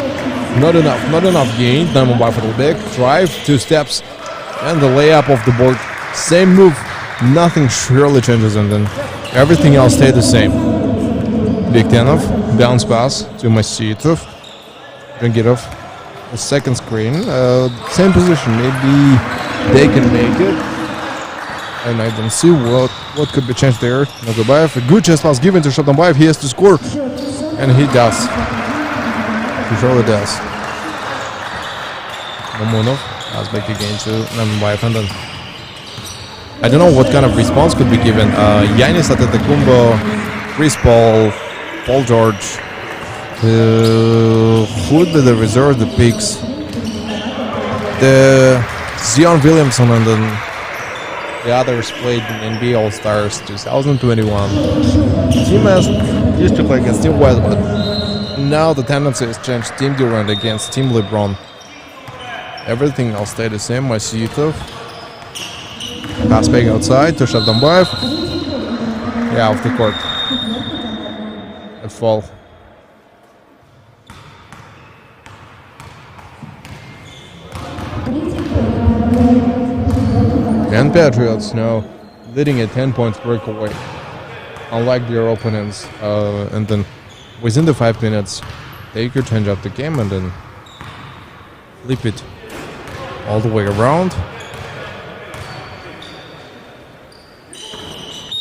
not enough gain. Diamond for the back, drive, 2 steps, and the layup off the board. Same move, nothing surely changes, and then everything else stayed the same. Приятного, bounce pass to Masitov. Drangirov, the second screen, same position. Maybe they can make it. And I don't see what could be changed there. Nogubayev, a good chest pass given to Shabdanbayev. He has to score, and he does. He surely does. Mamunov pass back again to Nambayev, and then I don't know what kind of response could be given. Giannis Antetokounmpo, Chris Paul, Paul George. Who would be the reserve, the picks? The Zion Williamson, and then the others played in NBA All-Stars 2021. Team has used to play against Team West, but now the tendency has changed. Team Durant against Team LeBron. Everything else stayed the same. Masitov. Pass back outside to Shabdanbayev. Yeah, off the court. At fall. And Patriots now leading a 10 points breakaway, unlike their opponents. And then within the 5 minutes, they could change up the game and then flip it all the way around.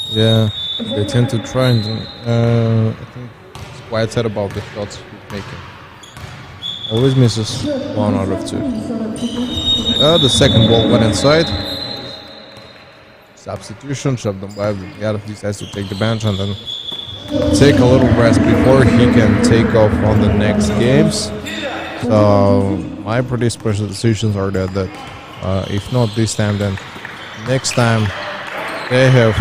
Yeah, they tend to try and I think it's quite sad about the shots he's making. Always misses 1 out of 2. The second ball went inside. Substitution, Shabdanbayev decides to take the bench and then take a little rest before he can take off on the next games. So my predispositions are that if not this time, then next time they have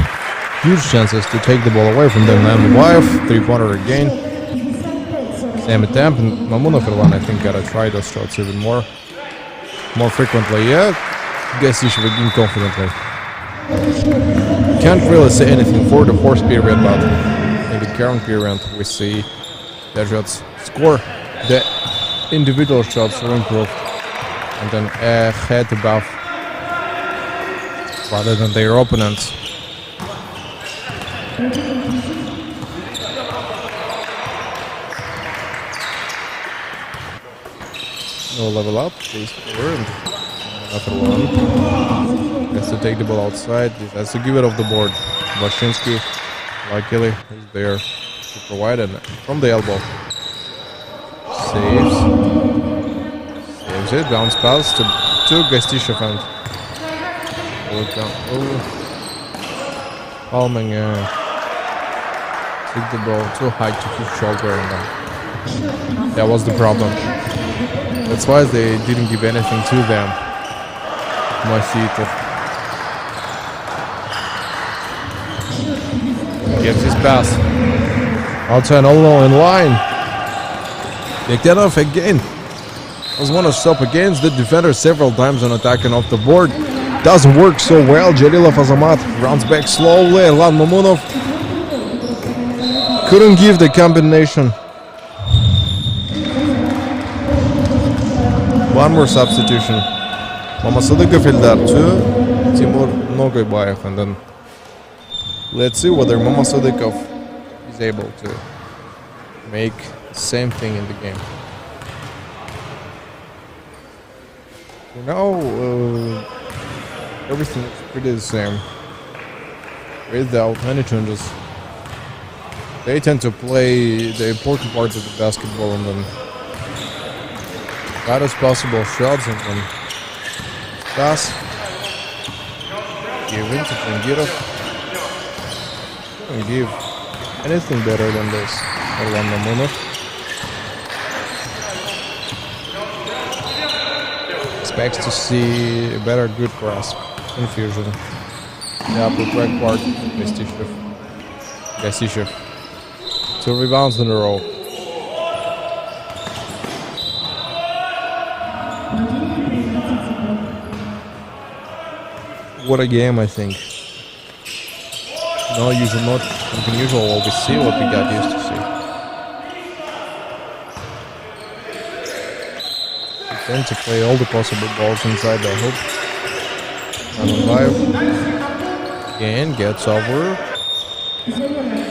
huge chances to take the ball away from them. Nambayev, 3-pointer again. Same attempt, and Mamunov I think gotta try those shots even more frequently. Yeah, guess he should begin confidently. Can't really say anything for the fourth period, but in the current period we see Patriots score. The individual shots will improve, and then head above rather than their opponents. No level up, please score, and another one. Has to take the ball outside, has to give it off the board. Bashinsky, luckily, is there to provide it from the elbow. Saves it, bounce pass to Gastishev and Palming took the ball too high to his shoulder, and that was the problem. That's why they didn't give anything to them. Masitov gives his pass outside, all in line. Priятного again was want to stop against the defender several times on attacking off the board. Doesn't work so well. Jalilov Azamat runs back slowly. Elan Mamunov couldn't give the combination. One more substitution. Mamasadikov Ildar to Timur Nogubayev, and then let's see whether Mamasadikov is able to make the same thing in the game. For now, everything is pretty the same, without any changes. They tend to play the important parts of the basketball and then got as possible shots and then pass. Give in to Drangirov. Couldn't give anything better than this. Erlan Mamunov. Expects to see a better good grasp, confusion. The upper track part, Gastishev. 2 rebounds in a row. What a game, I think. No usual, not unusual what we see, what we got used to see. We tend to play all the possible balls inside the hoop. 1-5. Again, gets over.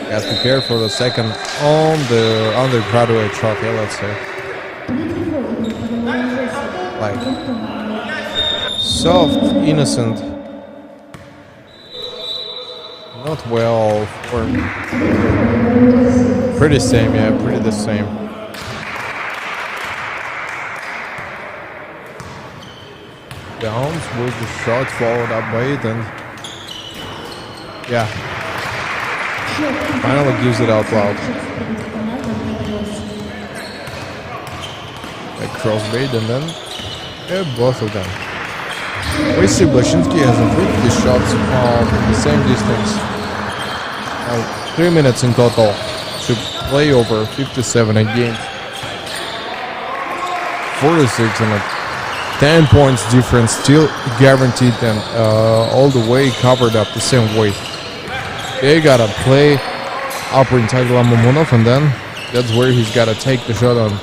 Got prepared for the second on the undergraduate shot, yeah, let's say. Like, soft, innocent. Not well formed. Pretty same, yeah, pretty the same. Downs with the shot followed up by it, and yeah, finally gives it out loud. Like crossbait, and then both of them. We see Blashinsky has improved his shots from the same distance. 3 minutes in total to play over 57 again. 46 and a 10 points difference, still guaranteed and all the way covered up the same way. They gotta play upper inside Mamunov, and then that's where he's gotta take the shot on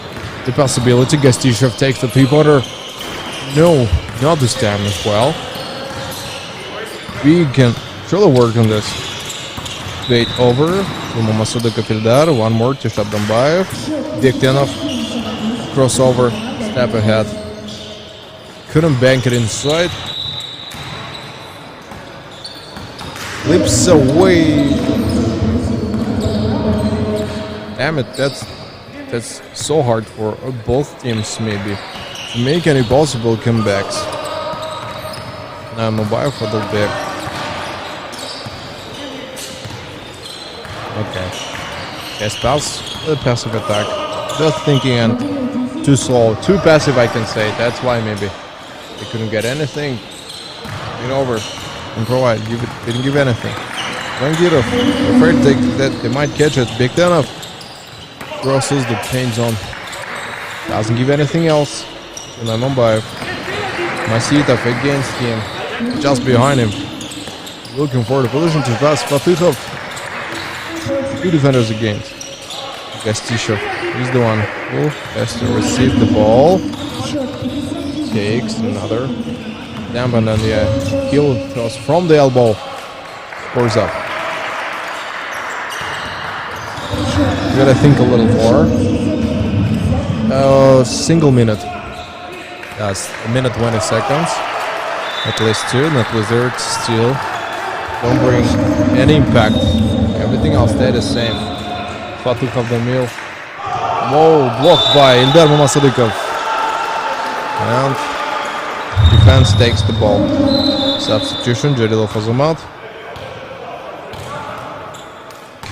the possibility. Gastishov takes the three-pointer. No, not this time as well. We can surely work on this. Wait over. One more to Shab Dambayev. Diktenov. Crossover. Step ahead. Couldn't bank it inside. Flips away. Damn it, that's so hard for both teams maybe to make any possible comebacks. Now Mobile for the back. Okay. Yes, passive attack. Just thinking and too slow. Too passive, I can say. That's why maybe they couldn't get anything. Get over and provide. Didn't give anything. Rangirov, afraid that they might catch it. Big Tenov crosses the paint zone. Doesn't give anything else. Mumbayev. Masitov against him. Just behind him. Looking for the position to pass. Fatutov. Two defenders against. Gastishov is the one who has to receive the ball. Takes another. Damn, and then yeah, heel throws from the elbow. Scores up. You gotta think a little more. Single minute. That's a minute 20 seconds. At least two, not wizards still. Don't bring any impact. Everything else stay the same. Fatukov the meal. Whoa, blocked by Ildar Mamasadikov. And defense takes the ball. Substitution, Jarilov Azumat.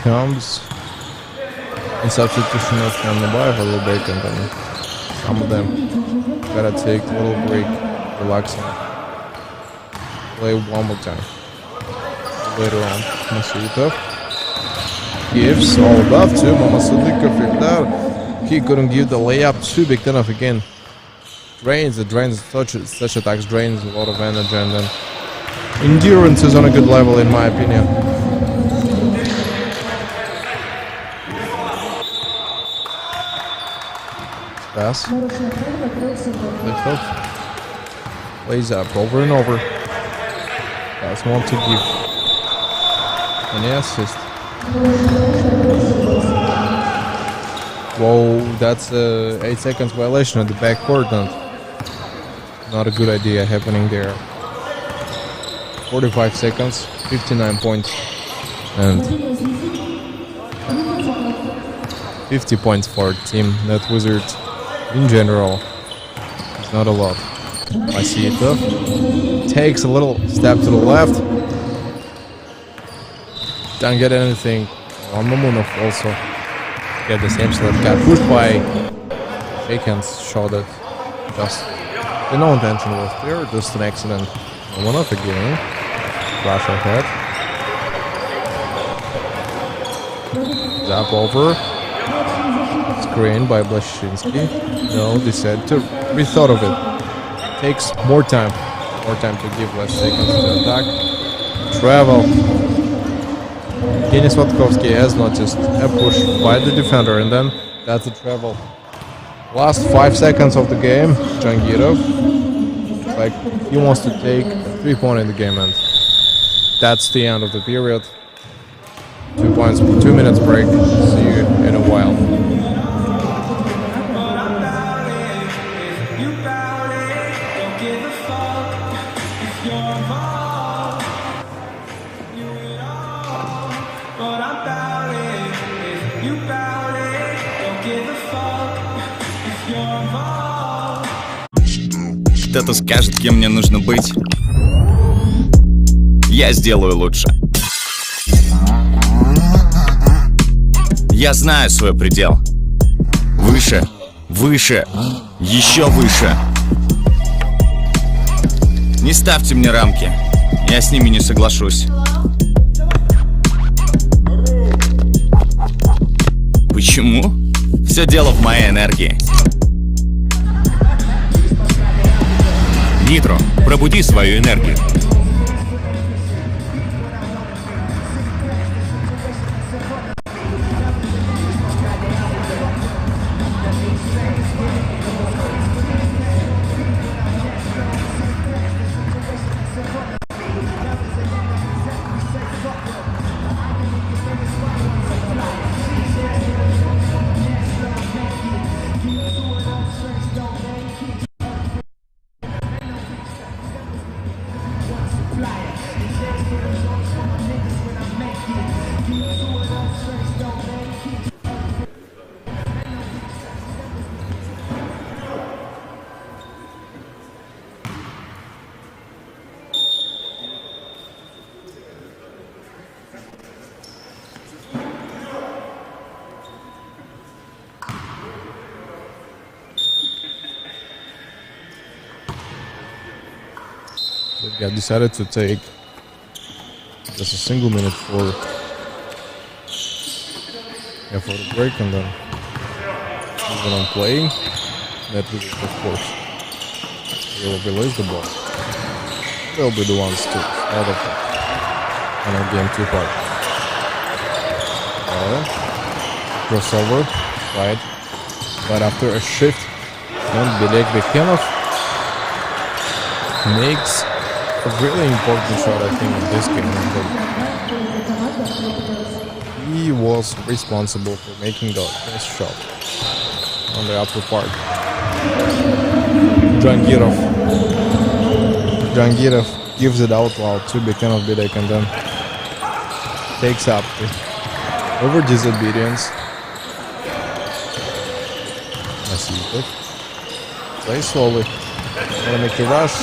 Comes in substitution of Nabayev a little bit, and then some of them gotta take a little break, relaxing. Play one more time. Later on, Masitov gives all above to Mamasadikov. He couldn't give the layup to Biktenov again. Drains such attacks drains a lot of energy, and then endurance is on a good level in my opinion. Pass. Plays up over and over. That's one to give. Any assist. Whoa, that's a 8 seconds violation at the backcourt, and not a good idea happening there. 45 seconds, 59 points, and 50 points for Team Net Wizards in general. It's not a lot. I see it though. Takes a little step to the left. Don't get anything. On Mamunov also get the same slip. Got pushed by Shaken's shot that just no intention was there, just an accident. Mamunov again. Flash ahead. Zap over. Screen by Blashinsky. No, decided to rethought of it. Takes more time. More time to give, less seconds to attack. Travel. Denis Watkovsky has noticed a push by the defender, and then that's the travel. Last 5 seconds of the game, Jangirov, like he wants to take a 3-point in the game, and that's the end of the period. 2 points, 2 minutes break. See you in a while. Кто-то скажет, кем мне нужно быть. Я сделаю лучше. Я знаю свой предел. Выше, выше, еще выше. Не ставьте мне рамки. Я с ними не соглашусь. Почему? Все дело в моей энергии. Нитро, пробуди свою энергию. I decided to take just a single minute for the break, and then moving on playing. That will, of course, will release the ball. They'll be the ones to start off on our game 2 part. Crossover, right after a shift, and Bilek Bekhenov makes a really important shot, I think, in this game. He was responsible for making the best shot on the upper part. Jangirov gives it out loud to Bekhenov Bilek, and then takes up over disobedience. Masipov plays slowly. Wanna make a rush.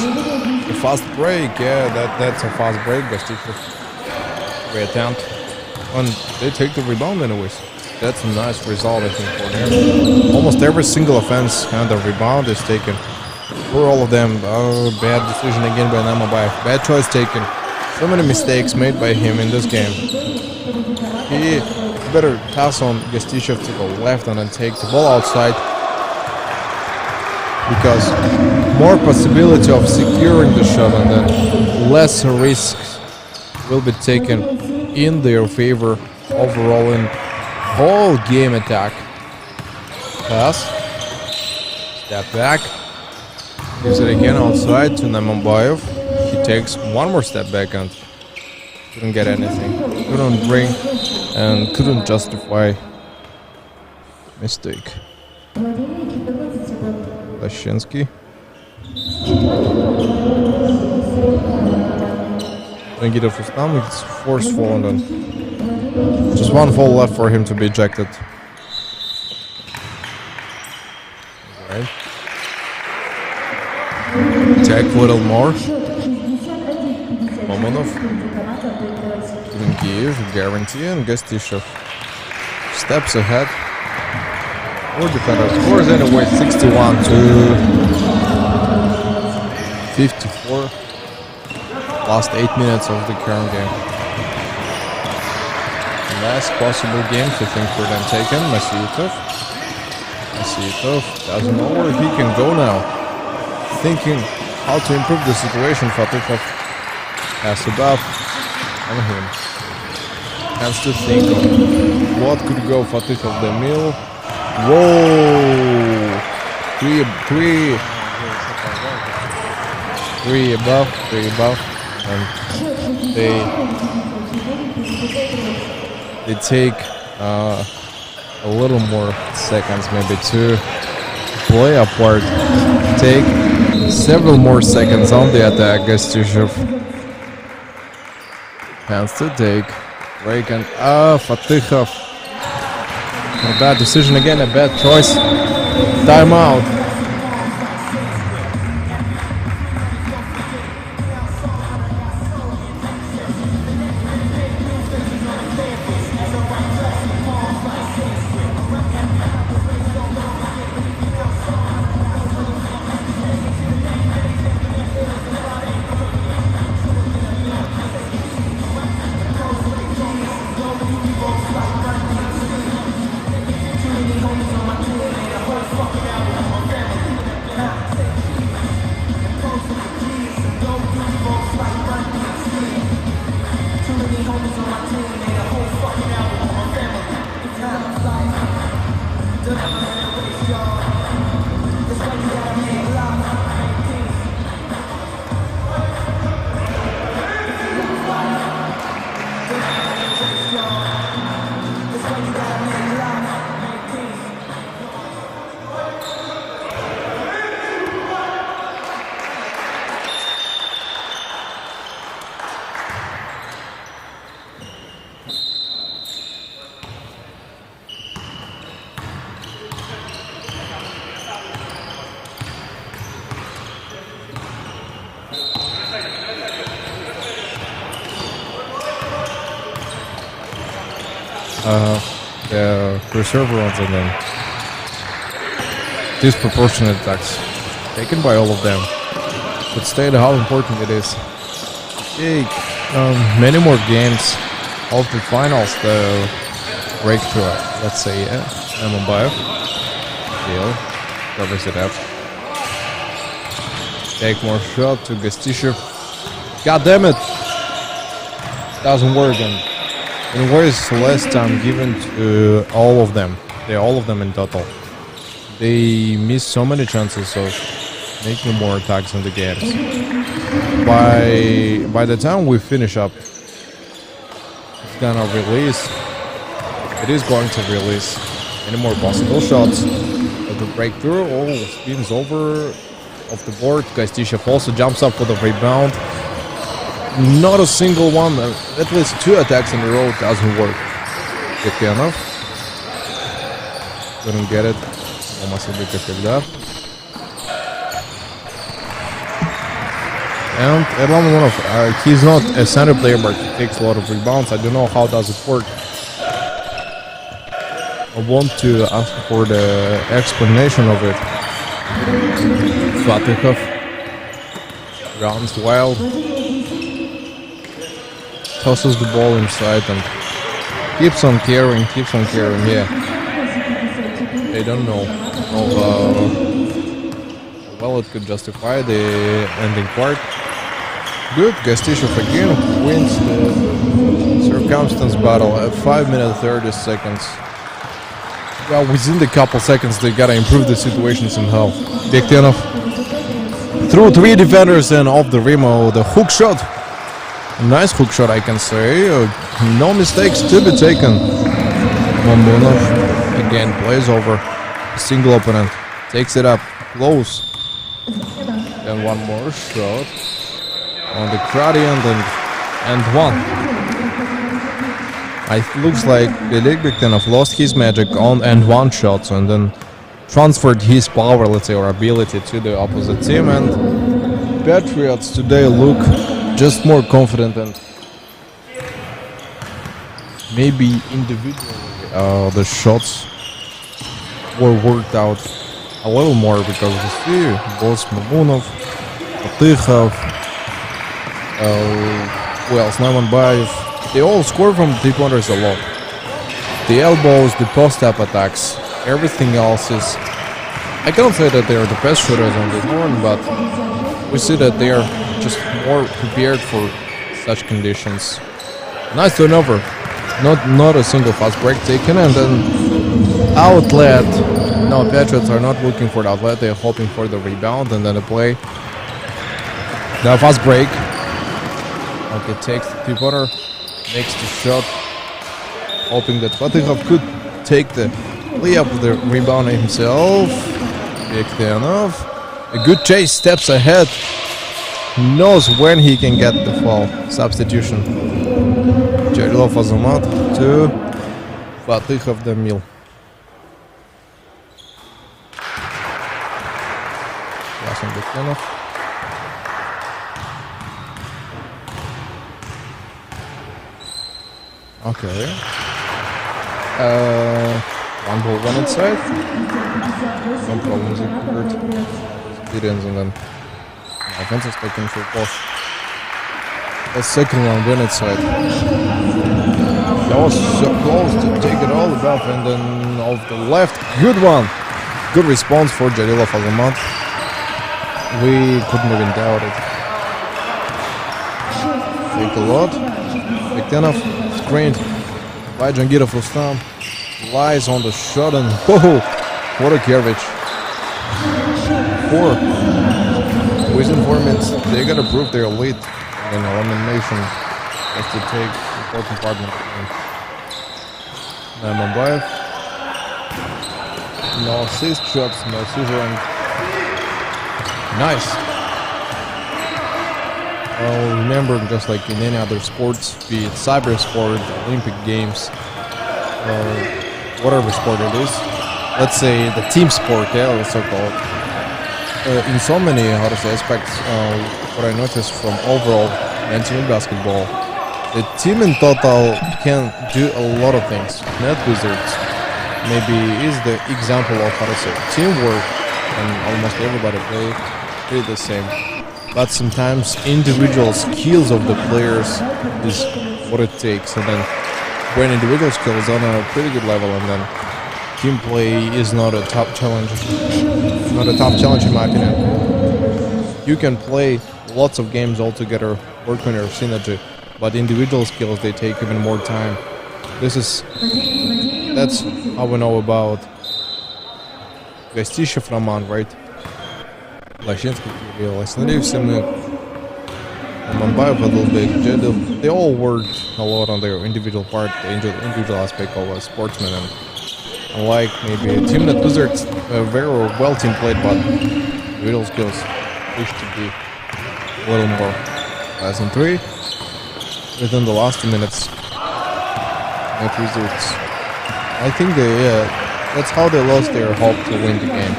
A fast break, yeah, that's a fast break. Gostichov attempt, and they take the rebound anyways. That's a nice result, I think, for them. Almost every single offense and the rebound is taken for all of them. Bad decision again by Namabayev. Bad choice taken. So many mistakes made by him in this game. He better pass on Gostichov to the left and then take the ball outside, because more possibility of securing the shot and then less risks will be taken in their favor overall in whole game attack. Pass. Step back. Gives it again outside to Namabayev. He takes one more step back and couldn't get anything. Couldn't bring and couldn't justify mistake. Lashinsky. Jangirov is now, it's forceful, and then just one fall left for him to be ejected. Right. Take a little more. Momonov. Couldn't give, guarantee, and Gostichov steps ahead. Or defender scores anyway, 61 to 54. Last 8 minutes of the current game. Last possible games, I think, for them taken. Masipov doesn't know where he can go now. Thinking how to improve the situation. Fatihov has to buff on him. Has to think of what could go Fatihov the mill. Whoa! Three above, and they take a little more seconds, maybe to play apart. Take several more seconds on the attack. Gastishov has to take break and Fatihov. A bad decision again, a bad choice. Timeout. The reserve runs and then disproportionate attacks taken by all of them. But state how important it is. Take many more games of the finals to break through. Let's say, Mumbai. Deal. Covers it up. Take more shot to Gastishov. God damn it! Doesn't work and where's less time given to all of them? They're all of them in total. They miss so many chances of making more attacks in the games. By the time we finish up, it's gonna release. It is going to release any more possible shots of the breakthrough. Oh, spins over off the board. Gastishov also jumps up for the rebound. Not a single one, at least 2 attacks in a row doesn't work. Приятного. Couldn't get it. Almost всегда. And Erlanov, he's not a center player, but he takes a lot of rebounds. I don't know how does it work. I want to ask for the explanation of it. Fatihov runs wild. Tosses the ball inside and keeps on carrying, yeah. They don't know how well it could justify the ending part. Good, Gastishov again wins the circumstance battle at 5 minutes 30 seconds. Well, within the couple seconds they gotta improve the situation somehow. Bektenov through 3 defenders and off the rim, the hook shot. Nice hook shot, I can say. No mistakes to be taken. Mamunov again plays over a single opponent. Takes it up close. Then one more shot on the gradient and one. It looks like Bektenov lost his magic on and one shots and then transferred his power, let's say, or ability to the opposite team. And Patriots today look just more confident and maybe individually the shots were worked out a little more because you see both Mamunov, Fatihov, Snaimanbayev, they all score from 3-pointers a lot. The elbows, the post-up attacks, everything else is... I cannot say that they are the best shooters on the horn, but we see that they are just more prepared for such conditions. Nice turnover. Not a single fast break taken, and then outlet. No, Patriots are not looking for the outlet. They're hoping for the rebound, and then the play. The fast break. Okay, takes the three-pointer, makes the shot, hoping that Patriots could take the layup of the rebound himself. Приятного. A good chase, steps ahead. Knows when he can get the foul. Substitution. Jarилov Azamat to Patriots the Mil. Okay. One ball, one inside. No problems occurred. Experience, and then offensive taking for both. The second one went inside. That was so close to take it all above, and then off the left. Good one. Good response for Jarилov Azamat. We couldn't even doubt it. Take a lot. Bektenov screened by Jangirov Rustam. Lies on the shot, and whoa, what a garbage. 4. Within 4 minutes, they gotta prove their lead in elimination as to take important part in the game. Mambayev. No assist shots, no scissoring. Nice. Well, remember, just like in any other sports, be it cyber sport, Olympic Games, whatever sport it is, let's say the team sport, yeah, let's so call it. In so many, how to say, aspects, what I noticed from overall men's basketball, the team in total can do a lot of things. Net Wizards maybe is the example of, how to say, teamwork, and almost everybody play the same. But sometimes individual skills of the players is what it takes, and then when individual skills are on a pretty good level, and then team play is not a top challenge. Not a top challenge in my opinion. You can play lots of games all together, work on your synergy, but individual skills, they take even more time. That's how we know about Gostishev Roman, right? Лощинский Кирилл, Снаревсин, Mambayev a little bit. They all worked a lot on their individual part, the individual aspect of a sportsman, and unlike maybe a team that Wizards very well team played, but individual skills wish to be a little more. Less than 3 within the last 2 minutes. Net Wizards. I think that's how they lost their hope to win the game.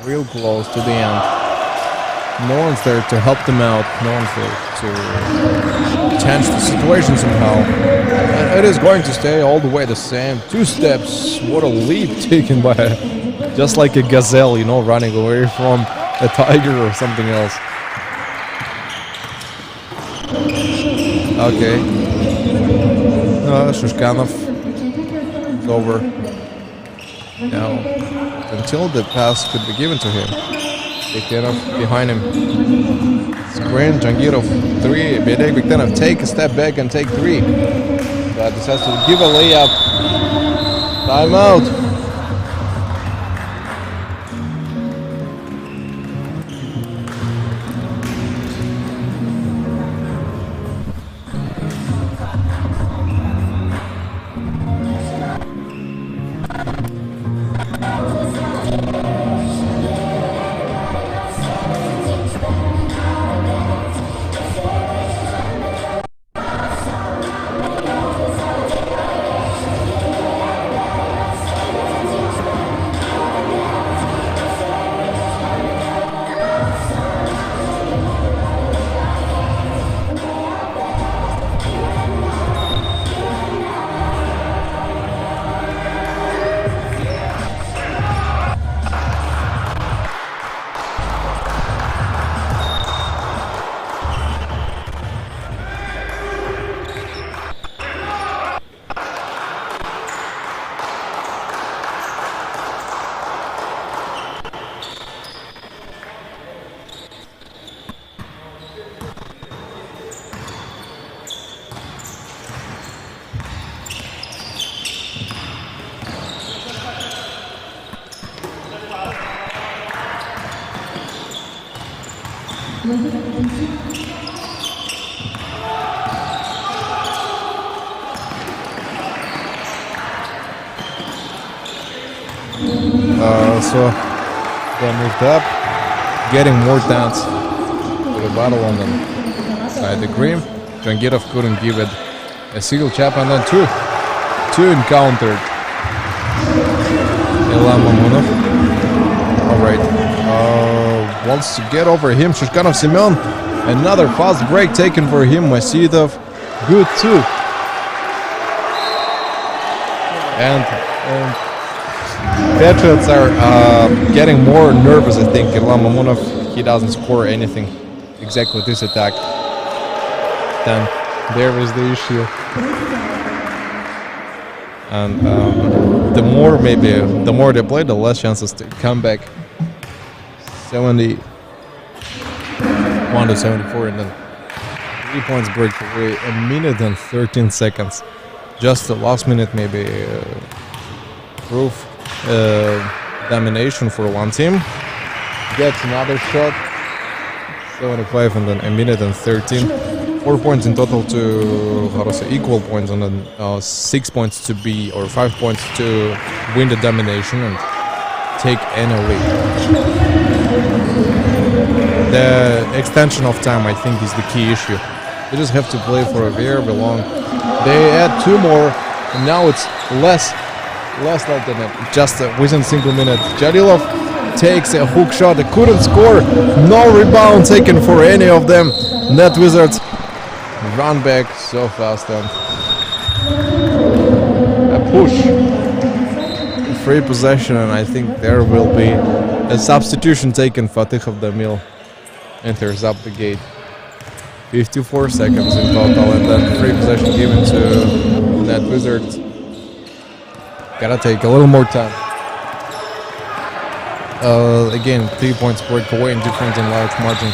Real close to the end. No one's there to help them out. No one's there to change the situation somehow. And it is going to stay all the way the same. 2 steps. What a leap taken by just like a gazelle, you know, running away from a tiger or something else. Okay. Shushkanov is over. Now, until the pass could be given to him. Bektenov behind him. Screen, Jangirov 3. Bektenov take a step back and take 3. But decides to give a layup. Timeout. So they moved up, getting more tense to the battle on the side. The Grim, Jangirov couldn't give it a single chap, and then two encountered. Ilya Mamunov. Alright. Wants to get over him. Shishkanov Semyon. Another fast break taken for him. Masvidov. Good too. And Patriots are getting more nervous, I think. Ilya Mamunov, he doesn't score anything exactly with this attack. Then there is the issue. And the more they play, the less chances to come back. 71 to 74, and then 3 points break away. A minute and 13 seconds. Just the last minute, maybe proof domination for one team. Gets another shot. 75, and then a minute and 13. 4 points in total to, how to say, equal points, and then 6 points to be, or 5 points to win the domination and take any lead. The extension of time, I think, is the key issue. They just have to play for a very long. They add 2 more, and now it's less like that. Just within single minute. Jarilov takes a hook shot. They couldn't score. No rebound taken for any of them. Net Wizards run back so fast, and a push. Free possession, and I think there will be a substitution taken. Fatihov Damil enters up the gate. 54 seconds in total, and then free possession given to Net Wizards. Gotta take a little more time. Again, 3 points break away in different and large margin.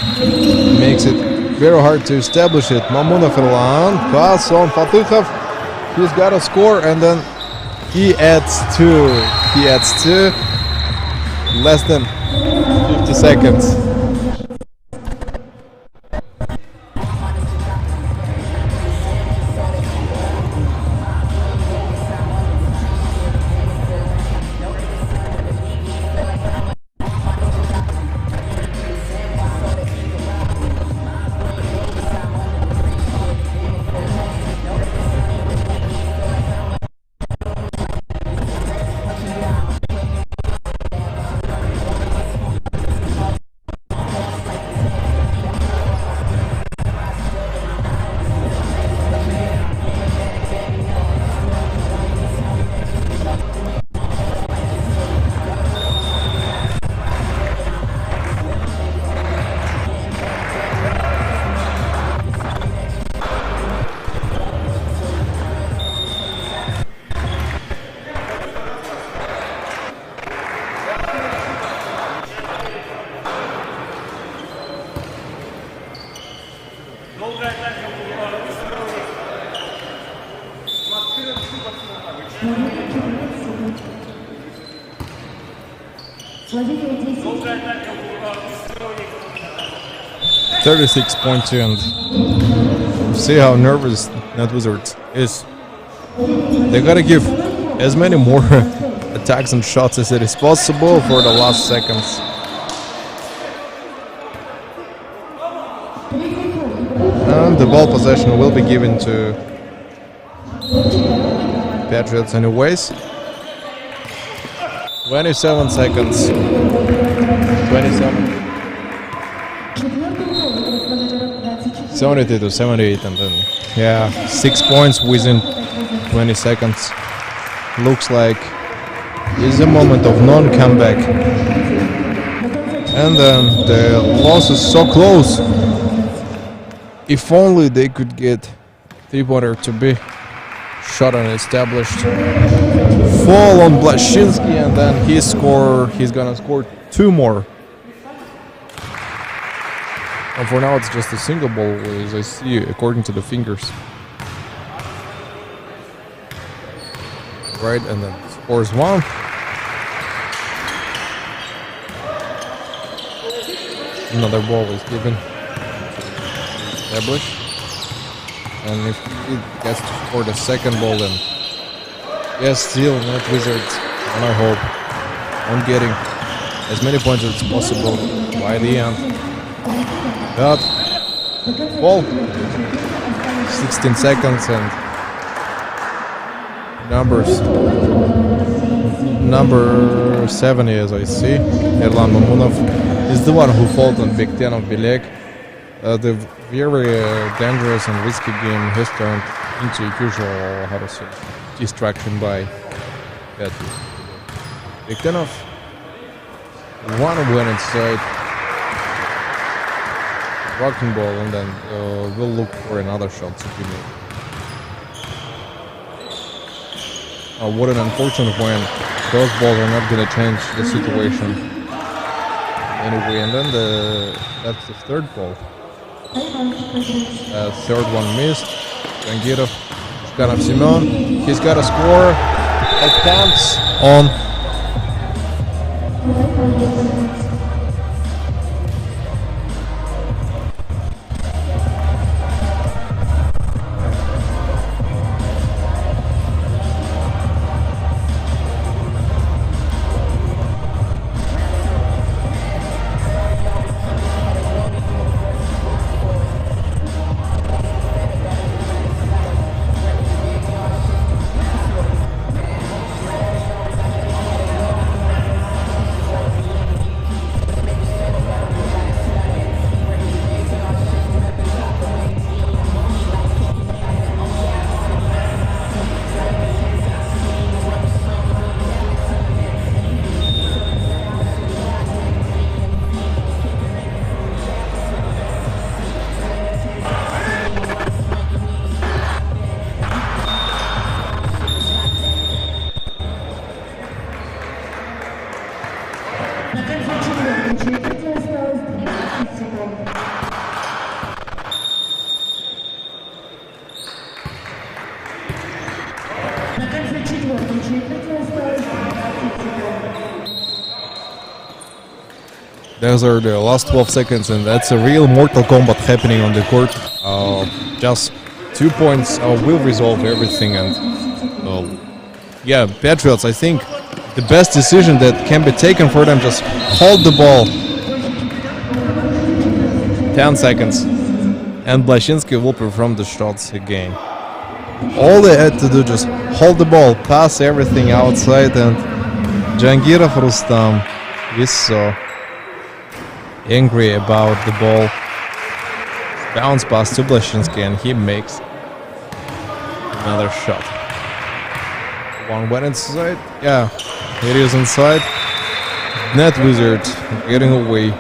Makes it very hard to establish it. Mamunov Erlan, pass on Fatihov. He's got to score, and then he adds 2. He adds 2. Less than 50 seconds. .2, and see how nervous Net Wizards is. They gotta give as many more attacks and shots as it is possible for the last seconds. And the ball possession will be given to Patriots anyways. 27 seconds. 27. 72 to 78, and then, yeah, 6 points within 20 seconds. Looks like it's a moment of non-comeback. And then the loss is so close. If only they could get 3-pointer to be shot and established. Fall on Blashinsky, and then he's gonna score 2 more. And for now it's just a single ball, as I see, according to the fingers. Right, and then scores 1. Another ball is given. establish. And if he gets to score the second ball, then yes, still Net Wizards on our hope on getting as many points as possible by the end. But ball 16 seconds and number 70, as I see, Erlan Mamunov is the one who fought on Big Ten of Bilek. The very dangerous and risky game has turned into usual, how to say, distraction by Patriots. Big Ten of one win inside, rocking ball, and then we'll look for another shot to be made. What an unfortunate win. Those balls are not going to change the situation anyway. And then that's the third ball. Third one missed. Gangirov, Shkanov Simeon. He's got a score. Attempts on. Those are the last 12 seconds, and that's a real Mortal Kombat happening on the court. Just 2 points will resolve everything, and yeah, Patriots, I think the best decision that can be taken for them, just hold the ball. 10 seconds, and Blashinsky will perform the shots again. All they had to do, just hold the ball, pass everything outside, and Jangirov Rustam is so angry about the ball. Bounce pass to Blashinsky, and he makes another shot. One went inside. Yeah, it is inside. Net Wizards getting away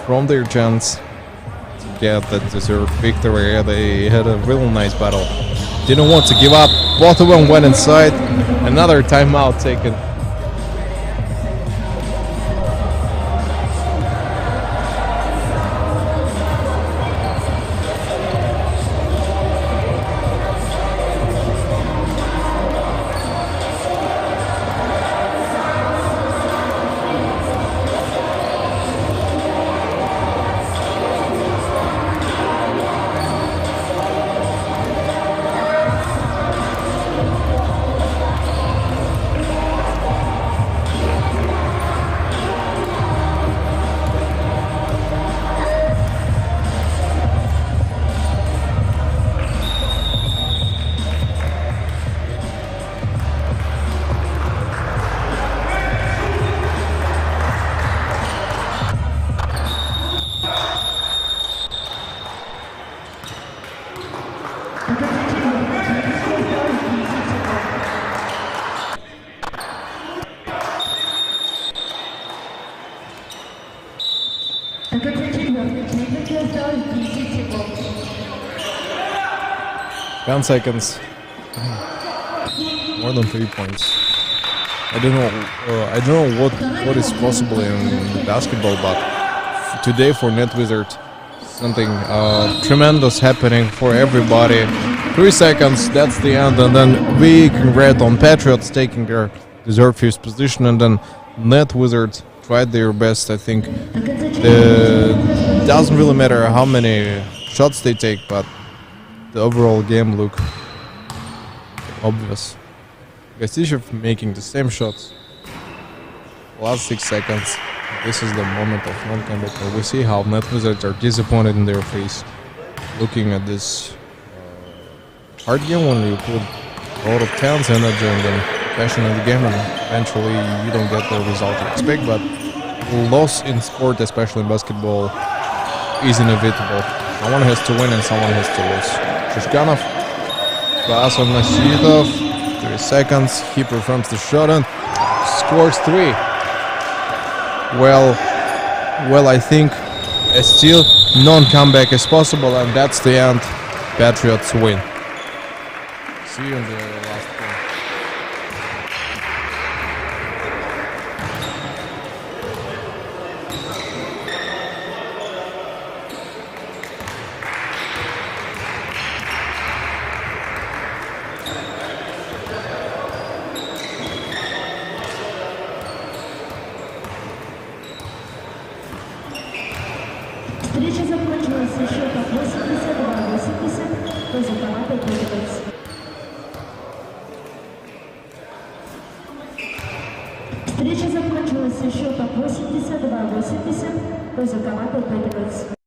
from their chance to get that deserved victory. They had a real nice battle. Didn't want to give up. Both of them went inside. Another timeout taken. Ten seconds. More than 3 points. I don't know what is possible in basketball, but today for Net Wizards, something tremendous happening for everybody. 3 seconds, that's the end, and then we congrats on Patriots taking their deserved first position, and then Net Wizards tried their best. I think it doesn't really matter how many shots they take, but the overall game look obvious. Gostishev making the same shots. Last 6 seconds. This is the moment of non-comeback. We see how net wizards are disappointed in their face. Looking at this hard game when you put a lot of tense energy and then passion in the game, and eventually you don't get the result you expect. But loss in sport, especially in basketball, is inevitable. Someone has to win and someone has to lose. Shishkanov, pass on Nasitov, 3 seconds, he performs the shot and scores 3. Well, I think still non-comeback is possible, and that's the end. Patriots win. See you in the last game. Встреча закончилась со счетом 82-80 в пользу команды Patriots. Встреча закончилась со счетом 82-80 в пользу команды Patriots.